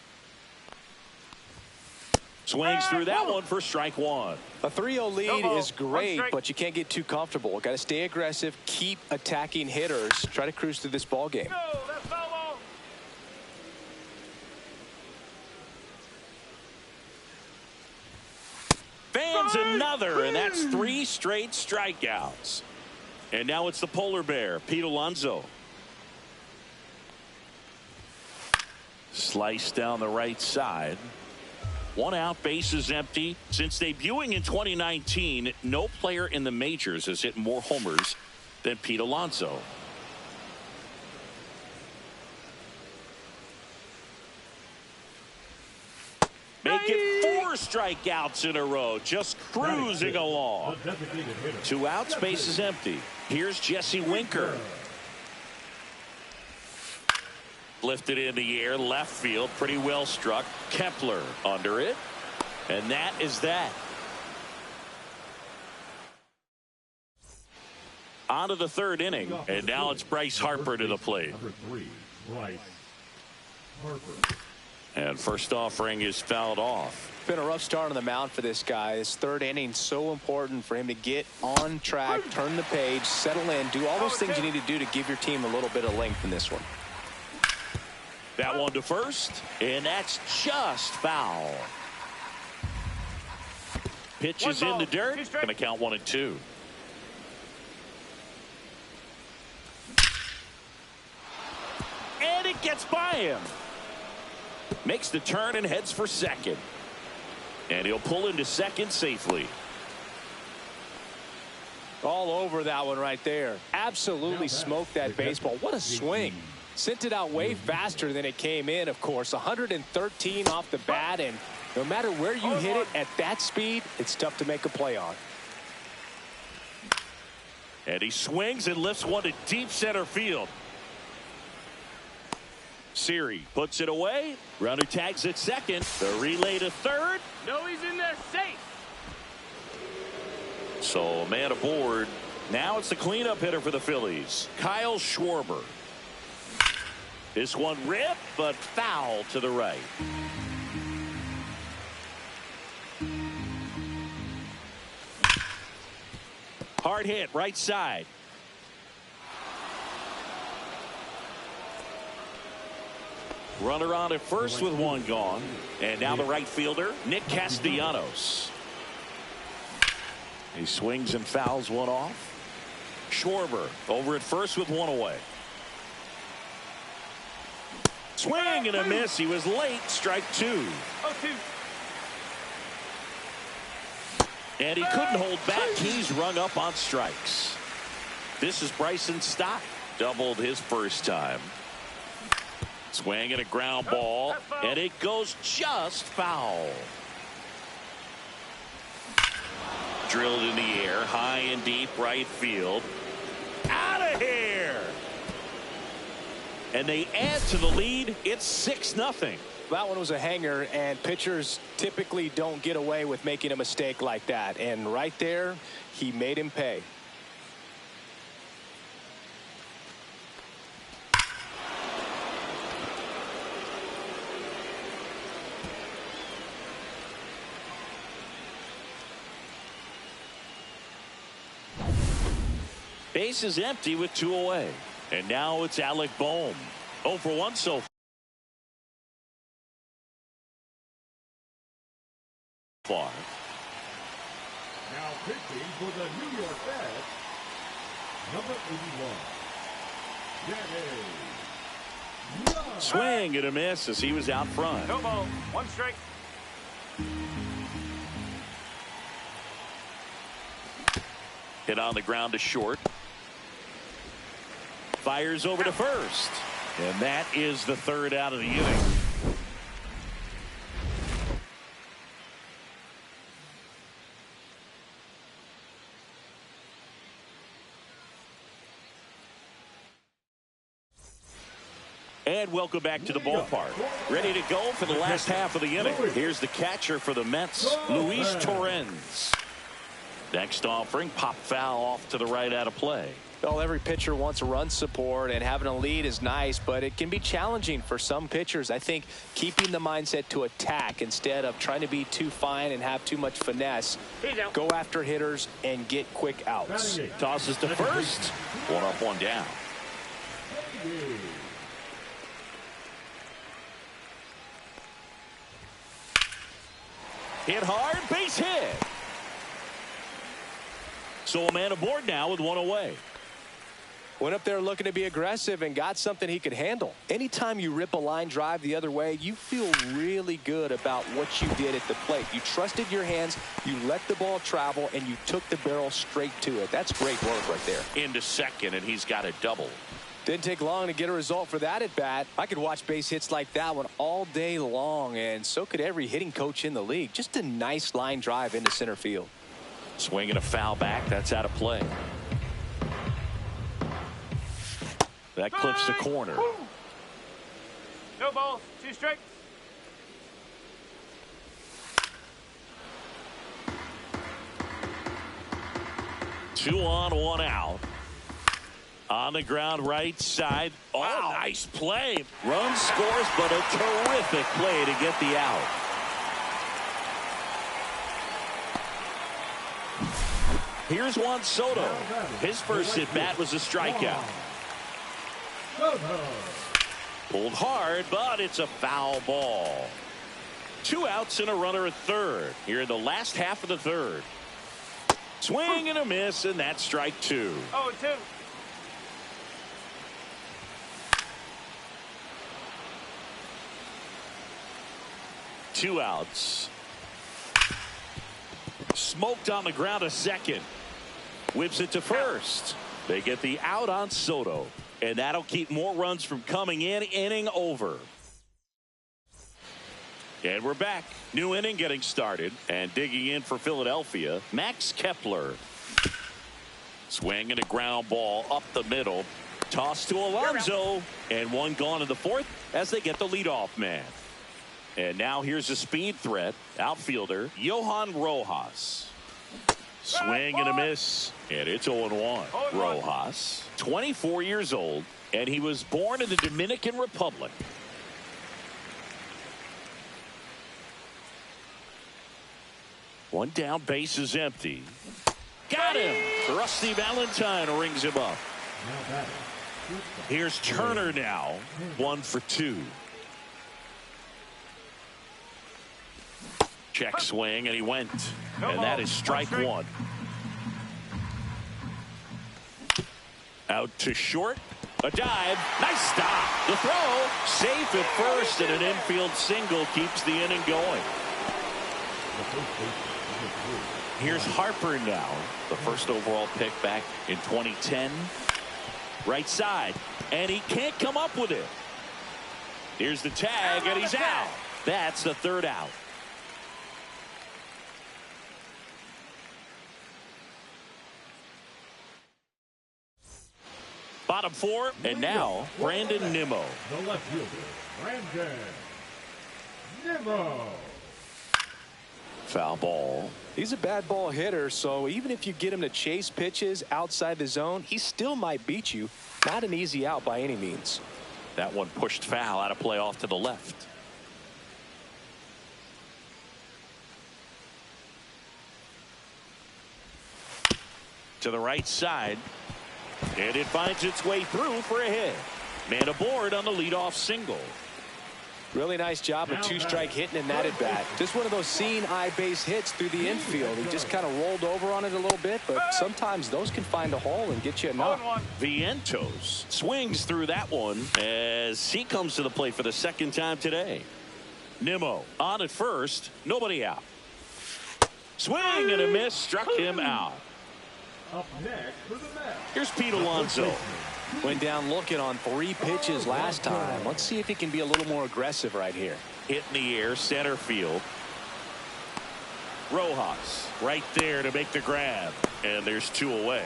Swings through that one for strike one. A 3-0 lead is great, but you can't get too comfortable. Got to stay aggressive, keep attacking hitters, try to cruise through this ball game. Fans another, and that's 3 straight strikeouts. And now it's the polar bear, Pete Alonso. Slice down the right side. 1 out, bases empty. Since debuting in 2019, no player in the majors has hit more homers than Pete Alonso. Make it 4 strikeouts in a row, just cruising along. 2 outs, bases empty. Here's Jesse Winker. Lifted in the air, left field, pretty well struck. Kepler under it, and that is that. On to the 3rd inning, and now it's Bryce Harper to the plate. Number 3, Bryce Harper. And first offering is fouled off. Been a rough start on the mound for this guy. This 3rd inning so important for him to get on track, turn the page, settle in, do all those things you need to do to give your team a little bit of length in this one. That one to first, and that's just foul. Pitch is in the dirt. Going to count 1-2. And it gets by him. Makes the turn and heads for second. And he'll pull into second safely. All over that one right there. Absolutely smoked that baseball. What a swing. Sent it out way faster than it came in, of course. 113 off the bat, and no matter where you hit it at that speed, it's tough to make a play on. And he swings and lifts one to deep center field. Siri puts it away. Runner tags at second. The relay to third. No, he's in there safe. So a man aboard. Now it's the cleanup hitter for the Phillies, Kyle Schwarber. This one ripped, but foul to the right. Hard hit right side. Runner on at first with one gone. And now the right fielder, Nick Castellanos. He swings and fouls one off. Schwarber over at first with one away. Swing and a miss. He was late. Strike two. 0-2. And he couldn't hold back. He's rung up on strikes. This is Bryson Stott. Doubled his first time. Swing and a ground ball. And it goes just foul. Drilled in the air. High and deep right field. Out of here. And they add to the lead. It's 6-0. That one was a hanger, and pitchers typically don't get away with making a mistake like that. And right there, he made him pay. Base is empty with two away. And now it's Alec Bohm. 0 for 1 so far. Now pitching for the New York Mets, number 81, Danny. Swing and a miss as he was out front. No ball. One strike. Hit on the ground to short. Fires over to first. And that is the third out of the inning. And welcome back to the ballpark. Ready to go for the last half of the inning. Here's the catcher for the Mets, Luis Torrens. Next offering, pop foul off to the right out of play. Well, every pitcher wants a run support, and having a lead is nice, but it can be challenging for some pitchers. I think keeping the mindset to attack instead of trying to be too fine and have too much finesse. Go after hitters and get quick outs. Tosses to first. One up, one down. Hit hard, base hit. So a man aboard now with one away. Went up there looking to be aggressive and got something he could handle. Anytime you rip a line drive the other way, you feel really good about what you did at the plate. You trusted your hands, you let the ball travel, and you took the barrel straight to it. That's great work right there. Into second, and he's got a double. Didn't take long to get a result for that at bat. I could watch base hits like that one all day long, and so could every hitting coach in the league. Just a nice line drive into center field. Swinging a foul back. That's out of play. That clips the corner. No balls. Two strikes. Two on, one out. On the ground right side. Oh, wow. Nice play. Run scores, but a terrific play to get the out. Here's Juan Soto. His first at bat was a strikeout. Pulled hard, but it's a foul ball. 2 outs and a runner at third here in the last half of the third. Swing and a miss, and that's strike 2. 0-2. Two outs. Smoked on the ground a second. Whips it to first. They get the out on Soto, and that'll keep more runs from coming in. Inning over. And we're back. New inning getting started, and digging in for Philadelphia, Max Kepler. Swing and a ground ball up the middle. Toss to Alonso, and one gone in the fourth as they get the leadoff man. And now here's a speed threat, outfielder Johan Rojas. Swing and a miss, and it's 0-1. Rojas, 24 years old, and he was born in the Dominican Republic. One down, base is empty. Got him! Rusty Valentine rings him up. Here's Turner now, 1 for 2. Check swing, and he went. And that is strike 1. Out to short. A dive. Nice stop. The throw. Safe at first, and an infield single keeps the inning going. Here's Harper now. The first overall pick back in 2010. Right side. And he can't come up with it. Here's the tag, and he's out. That's the third out. Bottom 4, and now Brandon Nimmo. The left fielder, Brandon Nimmo. Foul ball. He's a bad ball hitter, so even if you get him to chase pitches outside the zone, he still might beat you. Not an easy out by any means. That one pushed foul, out of play off to the left. To the right side. And it finds its way through for a hit. Man aboard on the leadoff single. Really nice job of two-strike hitting in that at bat. Just one of those seeing eye base hits through the infield. He just kind of rolled over on it a little bit, but sometimes those can find a hole and get you a knock. Vientos swings through that one as he comes to the plate for the second time today. Nimmo on at first, nobody out. Swing and a miss, struck him out. Up next for the Mets. Here's Pete Alonso. Went down looking on 3 pitches last time. Let's see if he can be a little more aggressive right here. Hit in the air, center field. Rojas right there to make the grab, and there's 2 away.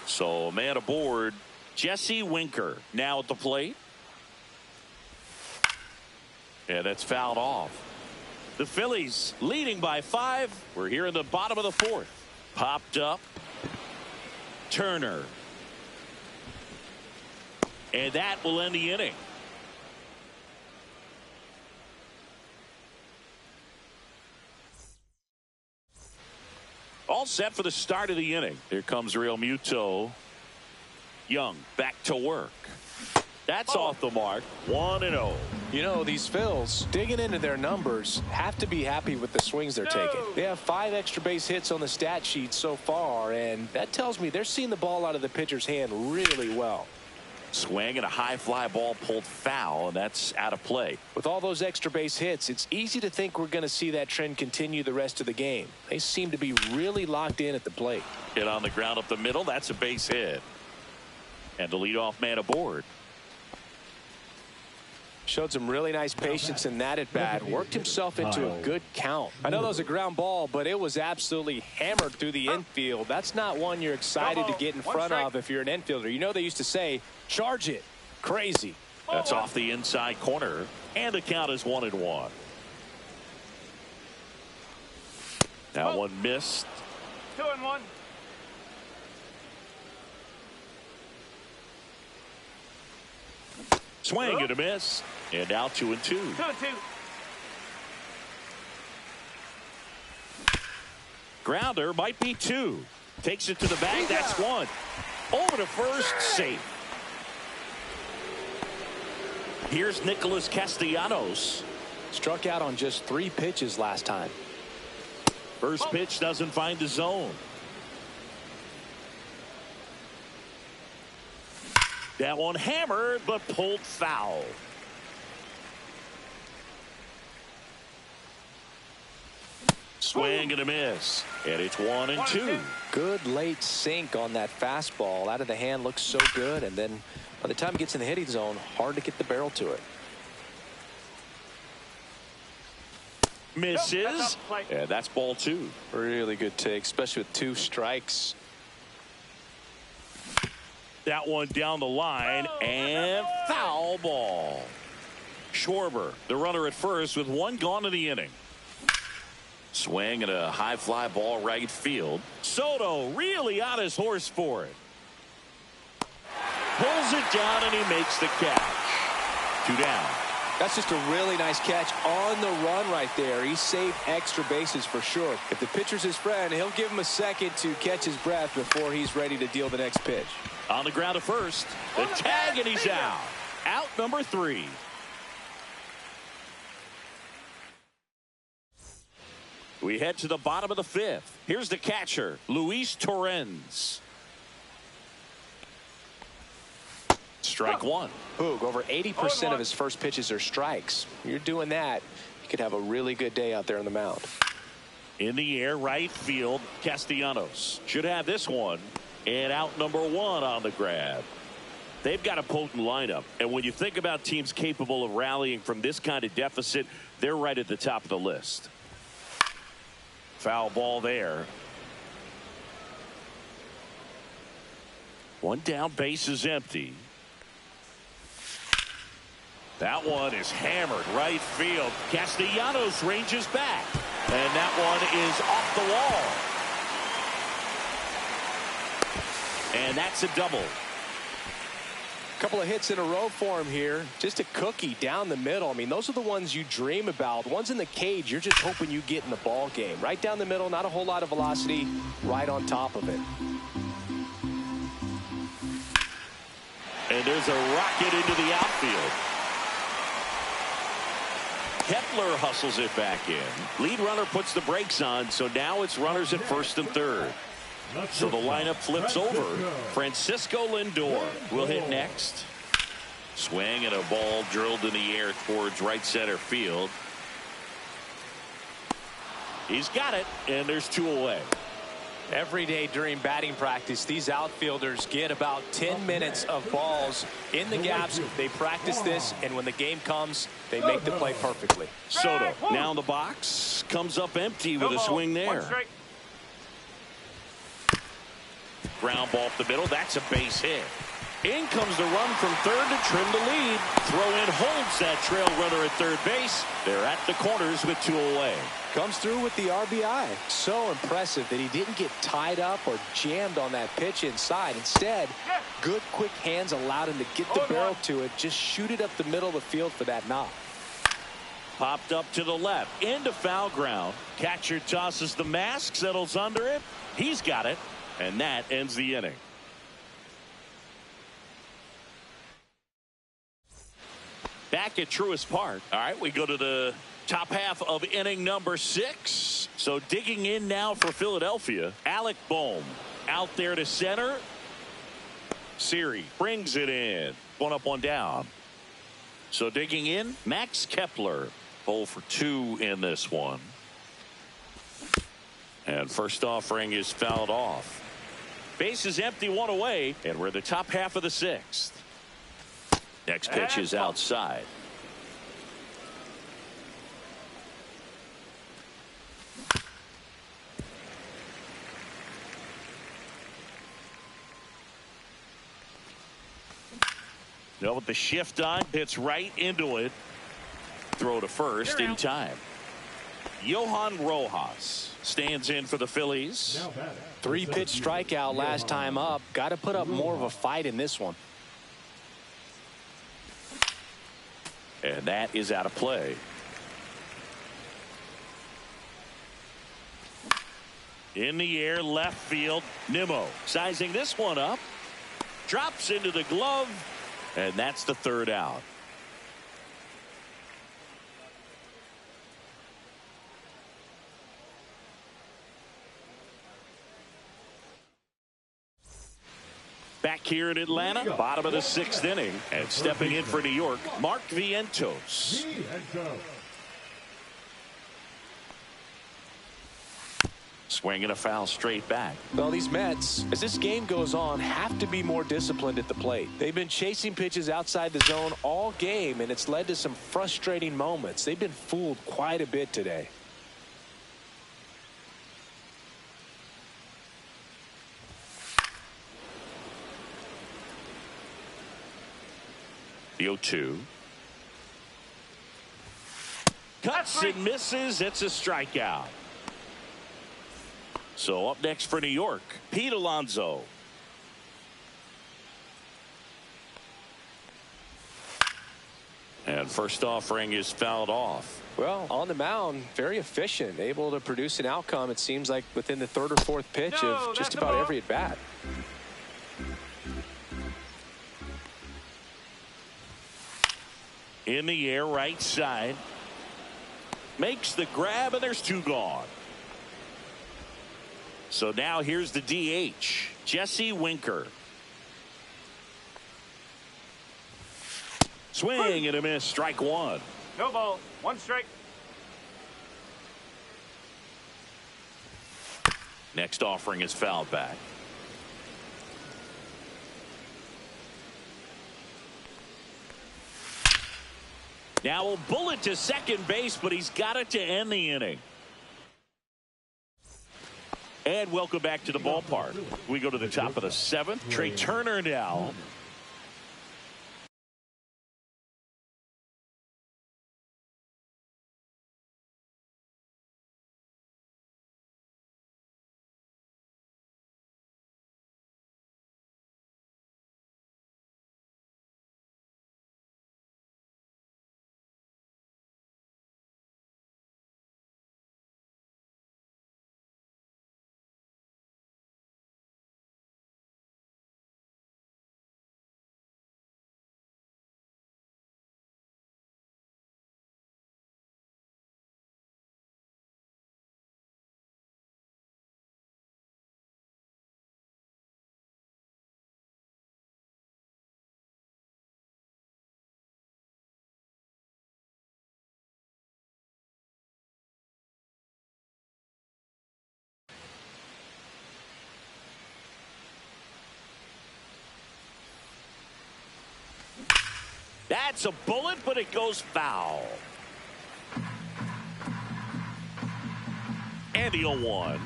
So man aboard, Jesse Winker now at the plate. And that's fouled off. The Phillies leading by 5. We're here in the bottom of the 4th. Popped up. Turner. And that will end the inning. All set for the start of the inning. Here comes Real Muto. Young back to work. That's off the mark. 1-0. You know, these Phils, digging into their numbers, have to be happy with the swings they're taking. They have 5 extra base hits on the stat sheet so far, and that tells me they're seeing the ball out of the pitcher's hand really well. Swing and a high fly ball pulled foul, and that's out of play. With all those extra base hits, it's easy to think we're going to see that trend continue the rest of the game. They seem to be really locked in at the plate. Hit on the ground up the middle. That's a base hit. And the leadoff man aboard. Showed some really nice patience in that at bat. Worked himself into a good count. I know that was a ground ball, but it was absolutely hammered through the infield. That's not one you're excited to get in front of if you're an infielder. You know they used to say, charge it. Crazy. That's off the inside corner, and the count is 1-1. Now one missed. 2-1. Swing and a miss, and now 2-2. 2-2. Grounder might be 2. Takes it to the bag. That's 1. Over to first, safe. Here's Nicholas Castellanos. Struck out on just 3 pitches last time. First pitch doesn't find the zone. That one hammered, but pulled foul. Swing and a miss. And it's 1-2. Good late sink on that fastball. Out of the hand, looks so good. And then by the time it gets in the hitting zone, hard to get the barrel to it. Misses. And that's ball 2. Really good take, especially with 2 strikes. That one down the line, and foul ball. Schwarber, the runner at first, with 1 gone in the inning. Swing and a high fly ball right field. Soto really on his horse for it. Pulls it down, and he makes the catch. 2 down. That's just a really nice catch on the run right there. He saved extra bases for sure. If the pitcher's his friend, he'll give him a second to catch his breath before he's ready to deal the next pitch. On the ground at first. The tag, and he's out. Out number 3. We head to the bottom of the 5th. Here's the catcher, Luis Torrens. Strike 1. Boog, over 80% of his first pitches are strikes. You're doing that, you could have a really good day out there on the mound. In the air, right field, Castellanos should have this one. And out number 1 on the grab. They've got a potent lineup. And when you think about teams capable of rallying from this kind of deficit, they're right at the top of the list. Foul ball there. 1 down, base is empty. That one is hammered right field. Castellanos ranges back. And that one is off the wall. And that's a double. Couple of hits in a row for him here. Just a cookie down the middle. I mean, those are the ones you dream about. The ones in the cage, you're just hoping you get in the ball game. Right down the middle, not a whole lot of velocity, right on top of it. And there's a rocket into the outfield. Kepler hustles it back in. Lead runner puts the brakes on, so now it's runners at first and third. So the lineup flips over. Francisco Lindor will hit next. Swing and a ball drilled in the air towards right center field. He's got it, and there's 2 away. Every day during batting practice, these outfielders get about 10 minutes of balls in the gaps. They practice this, and when the game comes, they make the play perfectly. Soto now in the box, comes up empty with a swing there. Ground ball up the middle. That's a base hit. In comes the run from third to trim the lead. Throw in holds that trail runner at third base. They're at the corners with 2 away. Comes through with the RBI. So impressive that he didn't get tied up or jammed on that pitch inside. Instead, good quick hands allowed him to get the barrel to it. Just shoot it up the middle of the field for that knock. Popped up to the left. Into foul ground. Catcher tosses the mask. Settles under it. He's got it. And that ends the inning. Back at Truist Park. All right, we go to the top half of inning number 6. So digging in now for Philadelphia. Alec Bohm out there to center. Siri brings it in. 1 up, 1 down. So digging in, Max Kepler. 0 for 2 in this one. And first offering is fouled off. Base is empty, 1 away, and we're in the top half of the 6th. Next pitch is outside. No, with the shift on, hits right into it. Throw to first in time. Johan Rojas stands in for the Phillies. 3-pitch strikeout last time up. Got to put up more of a fight in this one. And that is out of play. In the air, left field, Nimmo sizing this one up. Drops into the glove, and that's the 3rd out. Back here in Atlanta, bottom of the 6th inning, and stepping in for New York, Mark Vientos. Swinging a foul straight back. Well, these Mets, as this game goes on, have to be more disciplined at the plate. They've been chasing pitches outside the zone all game, and it's led to some frustrating moments. They've been fooled quite a bit today. The 0-2. Cuts and misses. It's a strikeout. So up next for New York, Pete Alonso. And first offering is fouled off. Well, on the mound, very efficient, able to produce an outcome, it seems like, within the 3rd or 4th pitch of just about every at bat. In the air, right side. Makes the grab, and there's 2 gone. So now here's the DH, Jesse Winker. Swing and a miss, strike 1. No ball, 1 strike. Next offering is fouled back. Now a bullet to second base, but he's got it to end the inning. And welcome back to the ballpark. We go to the top of the 7th. Trey Turner now. That's a bullet, but it goes foul. And the 0-1.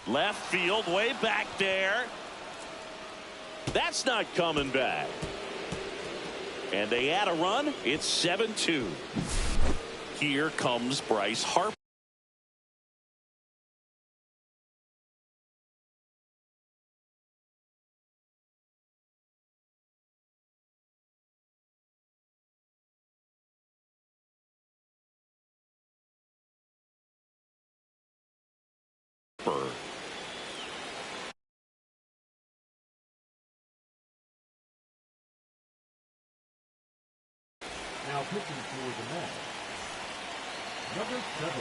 Left field, way back there. That's not coming back. And they add a run. It's 7-2. Here comes Bryce Harper. Now pitching for the Mets, number 70,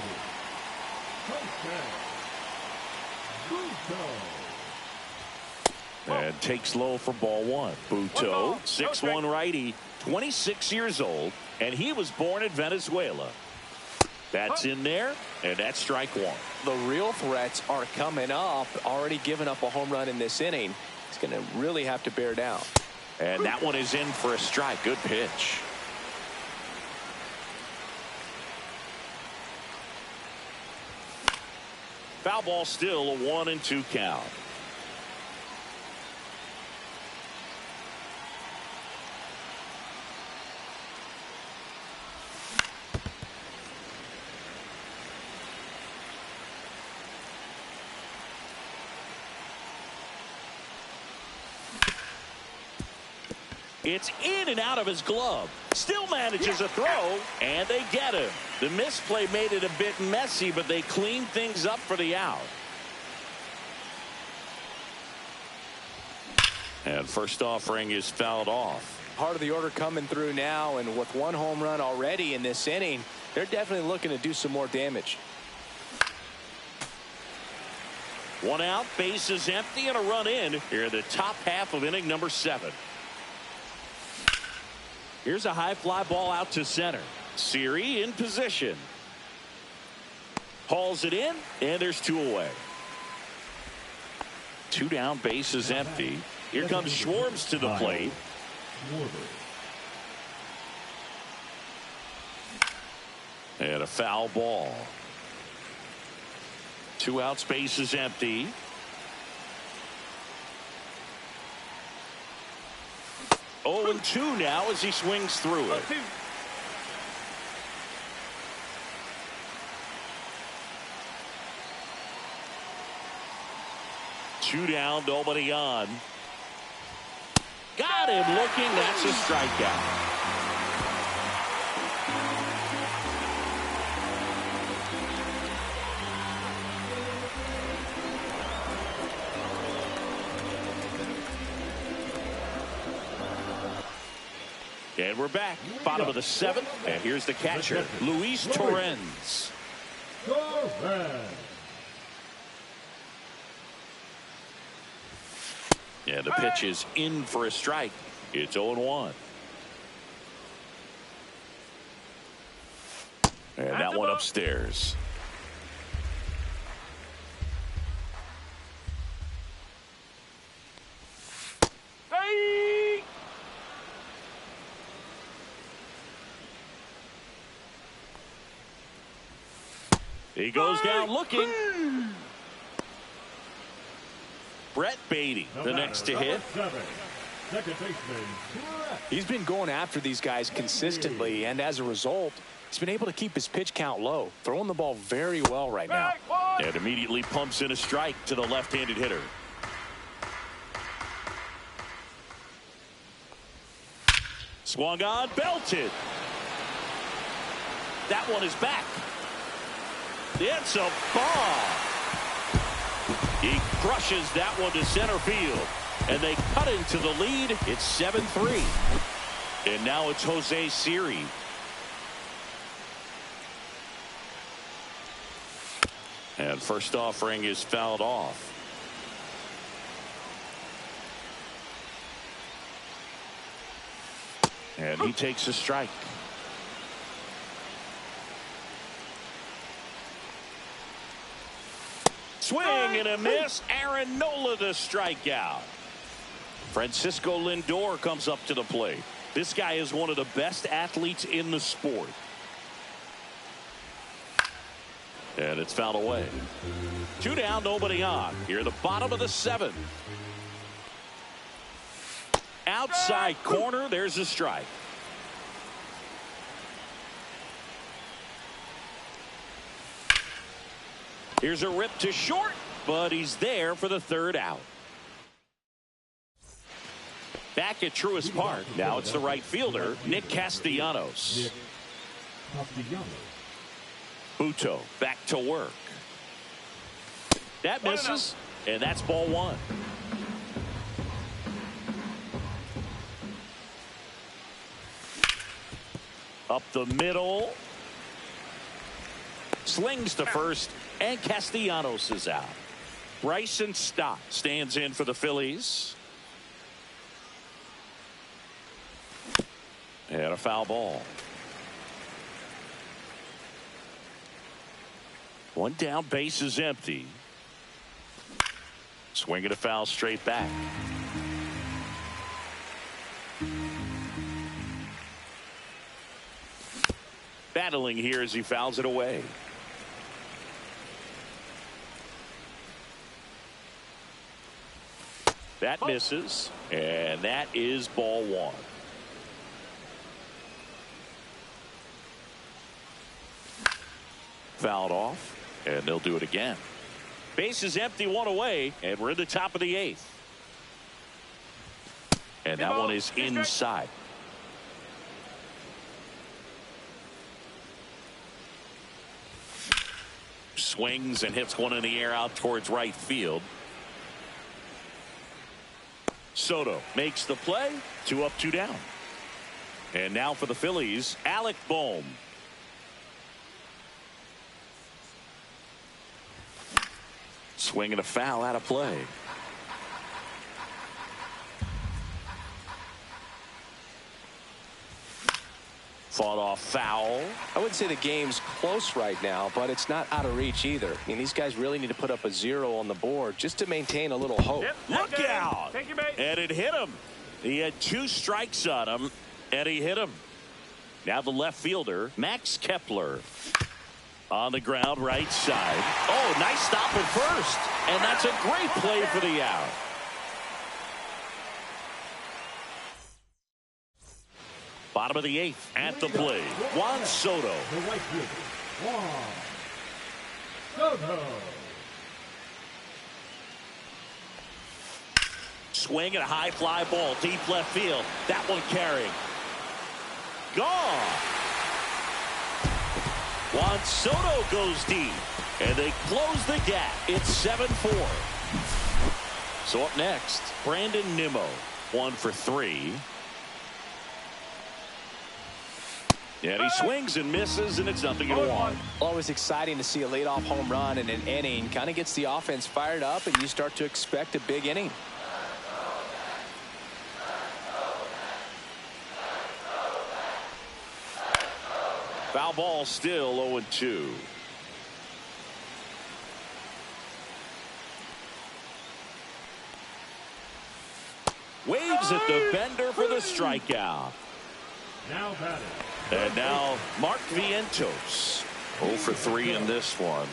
Buto. And takes low for ball 1. Buto, 6'1" righty, 26 years old, and he was born in Venezuela. That's in there, and that's strike 1. The real threats are coming up. Already given up a home run in this inning. He's going to really have to bear down. And that one is in for a strike. Good pitch. Foul ball, still a 1-2 count. It's in and out of his glove. Still manages a throw, and they get him. The misplay made it a bit messy, but they cleaned things up for the out. And first offering is fouled off. Part of the order coming through now, and with 1 home run already in this inning, they're definitely looking to do some more damage. One out, bases empty, and a run in here in the top half of inning number 7. Here's a high fly ball out to center. Siri in position. Hauls it in, and there's 2 away. 2 down, bases empty. Here comes Schwartz to the plate. And a foul ball. 2 outs, bases empty. Oh, and 2 now as he swings through it. Two down, nobody on. Got him looking. That's a strikeout. And we're back. Bottom of the 7th. And here's the catcher, Luis Torrens. And the pitch is in for a strike. It's 0-1. And that one upstairs. He goes down looking. Brett Baty, the next to hit. He's been going after these guys consistently, and as a result, he's been able to keep his pitch count low, throwing the ball very well right now. And immediately pumps in a strike to the left-handed hitter. Swung on, belted. That one is back. It's a bomb. He crushes that one to center field. And they cut into the lead. It's 7-3. And now it's Jose Siri. And first offering is fouled off. And he takes a strike. Swing and a miss. Aaron Nola the strikeout. Francisco Lindor comes up to the plate. This guy is one of the best athletes in the sport. And it's fouled away. 2 down, nobody on. Here at the bottom of the 7th. Outside corner, there's a strike. Here's a rip to short, but he's there for the 3rd out. Back at Truist Park. Now it's the right fielder, Nick Castellanos. Buto back to work. That misses, and that's ball 1. Up the middle. Slings to first, and Castellanos is out. Bryson Stott stands in for the Phillies. And a foul ball. 1 down, base is empty. Swing and a foul straight back. Battling here as he fouls it away. That misses, and that is ball 1. Fouled off, and they'll do it again. Base is empty, 1 away, and we're in the top of the 8th. And that one is inside. Swings and hits one in the air out towards right field. Soto makes the play. 2 up, 2 down. And now for the Phillies, Alec Bohm. Swing and a foul out of play. Fought off foul. I wouldn't say the game's close right now, but it's not out of reach either. I mean, these guys really need to put up a 0 on the board just to maintain a little hope. Yep, Look out. Take your bait. And it hit him. He had 2 strikes on him, and he hit him. Now the left fielder, Max Kepler. On the ground, right side. Oh, nice stop at first. And that's a great play for the out. Bottom of the 8th at the plate. Juan Soto. The right fielder, Juan Soto. Swing and a high fly ball. Deep left field. That one carrying. Gone. Juan Soto goes deep. And they close the gap. It's 7-4. So up next, Brandon Nimmo. 1 for 3. And he swings and misses, and it's 0-1. Always exciting to see a leadoff home run in an inning. Kind of gets the offense fired up, and you start to expect a big inning. Foul ball, still 0-2. Waves at the bender for the strikeout. Now batting. And now Mark Vientos. 0 for 3 in this one.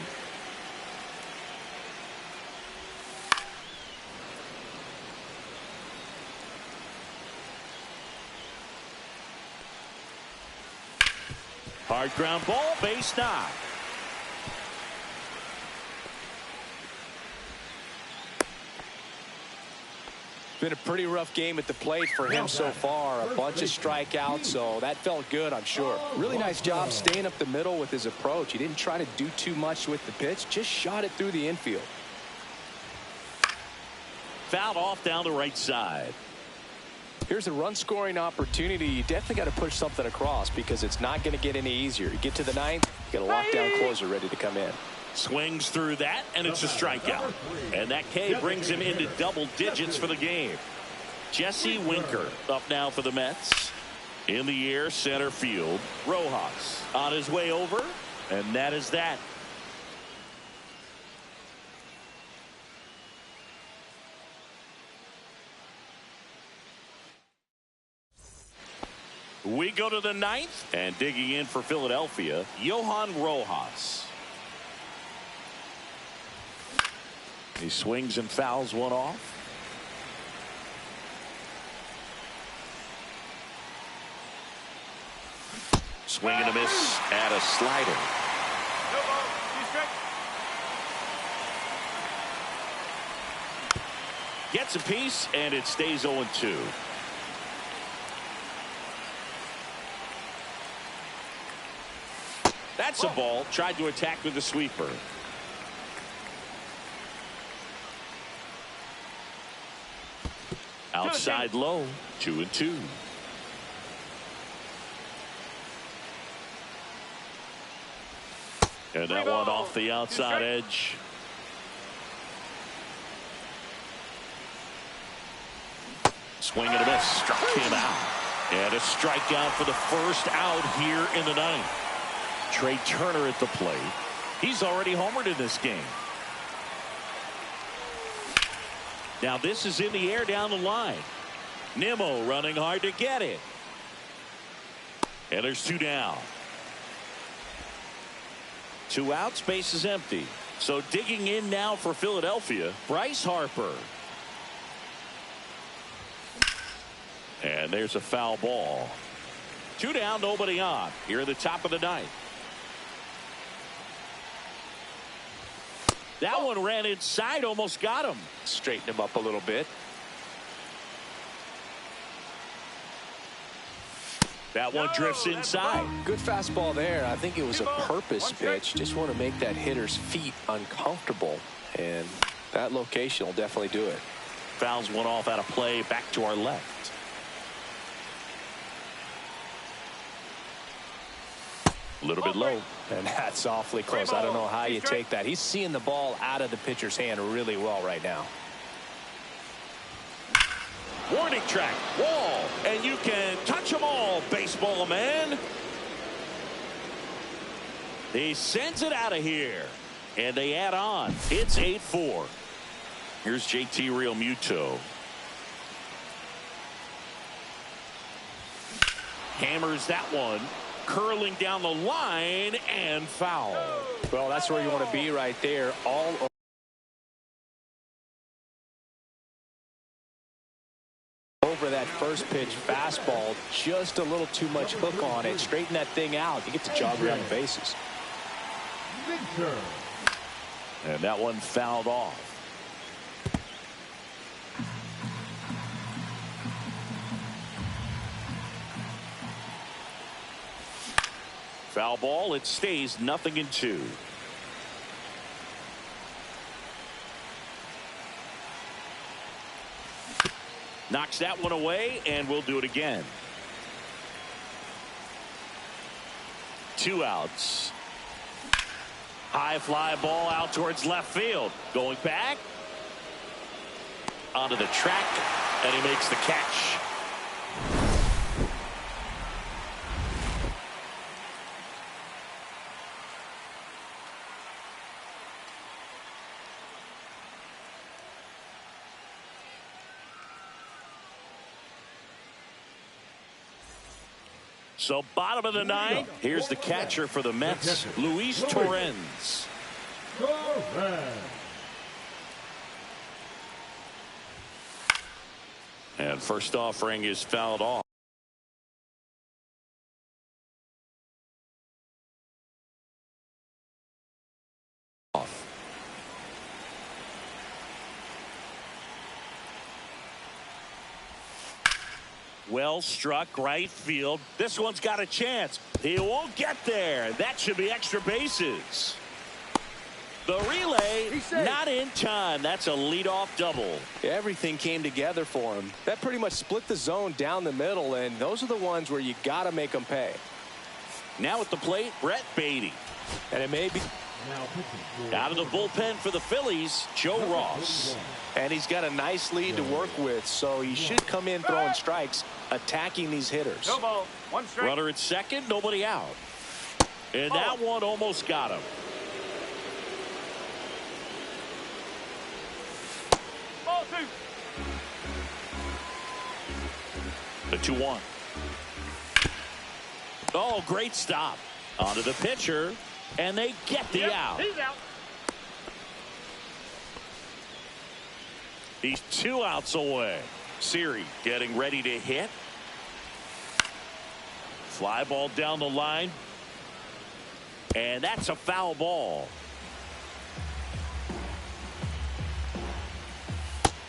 Hard ground ball, base knock. Been a pretty rough game at the plate for him so far. A bunch of strikeouts, so that felt good, I'm sure. Really nice job staying up the middle with his approach. He didn't try to do too much with the pitch, just shot it through the infield. Fouled off down the right side. Here's a run scoring opportunity. You definitely got to push something across because it's not going to get any easier. You get to the 9th, you got a lockdown closer ready to come in. Swings through that, and it's a strikeout. And that K brings him into double digits for the game. Jesse Winker up now for the Mets. In the air, center field. Rojas on his way over, and that is that. We go to the 9th, and digging in for Philadelphia, Johan Rojas. He swings and fouls one off. Swing and a miss at a slider. No ball. 2 strikes. Gets a piece, and it stays 0-2. That's a ball. Tried to attack with the sweeper. Outside low. 2-2. And that one off the outside edge. Swing and a miss. Struck him out. And a strikeout for the first out here in the 9th. Trey Turner at the plate. He's already homered in this game. Now this is in the air down the line. Nimmo running hard to get it. And there's 2 down. 2 outs, base is empty. So digging in now for Philadelphia, Bryce Harper. And there's a foul ball. 2 down, nobody on. Here at the top of the 9th. That one ran inside, almost got him. Straighten him up a little bit. That one drifts inside. Good fastball there. I think it was a purpose pitch. Just want to make that hitter's feet uncomfortable. And that location will definitely do it. Fouls one off out of play, back to our left. A little bit low. And that's awfully close. I don't know how you take that. He's seeing the ball out of the pitcher's hand really well right now. Warning track, wall, and you can touch them all, baseball man. He sends it out of here, and they add on. It's 8-4. Here's JT Realmuto. Hammers that one, curling down the line, and foul. Well, that's where you want to be right there. All over that first pitch fastball, just a little too much hook on it. Straighten that thing out. You get to jog around the bases. And that one fouled off. Foul ball. It stays 0-2. Knocks that one away, and we'll do it again. 2 outs. High fly ball out towards left field. Going back. Onto the track, and he makes the catch. So bottom of the 9th, here's the catcher for the Mets, Luis Torrens. And first offering is fouled off. Well struck right field. This one's got a chance. He won't get there. That should be extra bases. The relay not in time. That's a leadoff double. Everything came together for him. That pretty much split the zone down the middle, and those are the ones where you got to make them pay. Now at the plate, Brett Baty. And it may be out of the bullpen for the Phillies, Joe Ross. And he's got a nice lead to work with, so he should come in throwing strikes, attacking these hitters. No ball. 1 strike. Runner at second, nobody out. And that one almost got him. Ball 2. The 2-1. Oh, great stop. Onto the pitcher, and they get the out. He's out. He's 2 outs away. Siri getting ready to hit. Fly ball down the line. And that's a foul ball.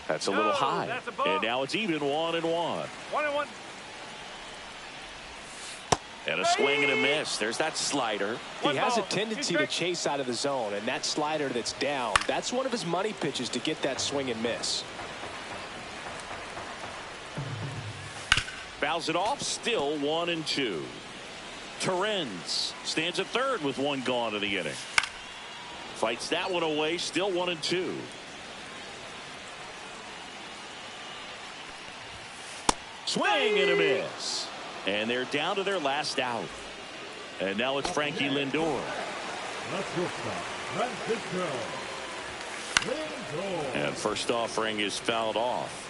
That's a little high. That's a ball. And now it's even 1-1. 1-1. And a swing and a miss. There's that slider. He has a tendency to chase out of the zone, and that slider that's down, that's one of his money pitches to get that swing and miss. Fouls it off, still 1-2. Torrens stands at third with 1 gone in the inning. Fights that one away, still 1-2. Swing and a miss. And they're down to their last out. And now it's Frankie Lindor. And first offering is fouled off.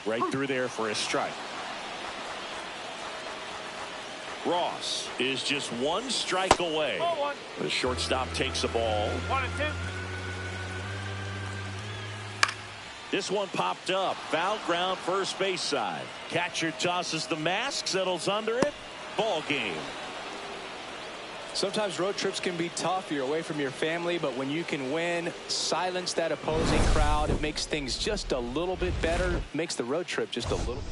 Right through there for a strike. Ross is just 1 strike away. Ball 1. The shortstop takes the ball. 1-2. This one popped up. Foul ground first base side. Catcher tosses the mask, settles under it. Ball game. Sometimes road trips can be tough. You're away from your family, but when you can win, silence that opposing crowd, it makes things just a little bit better, makes the road trip just a little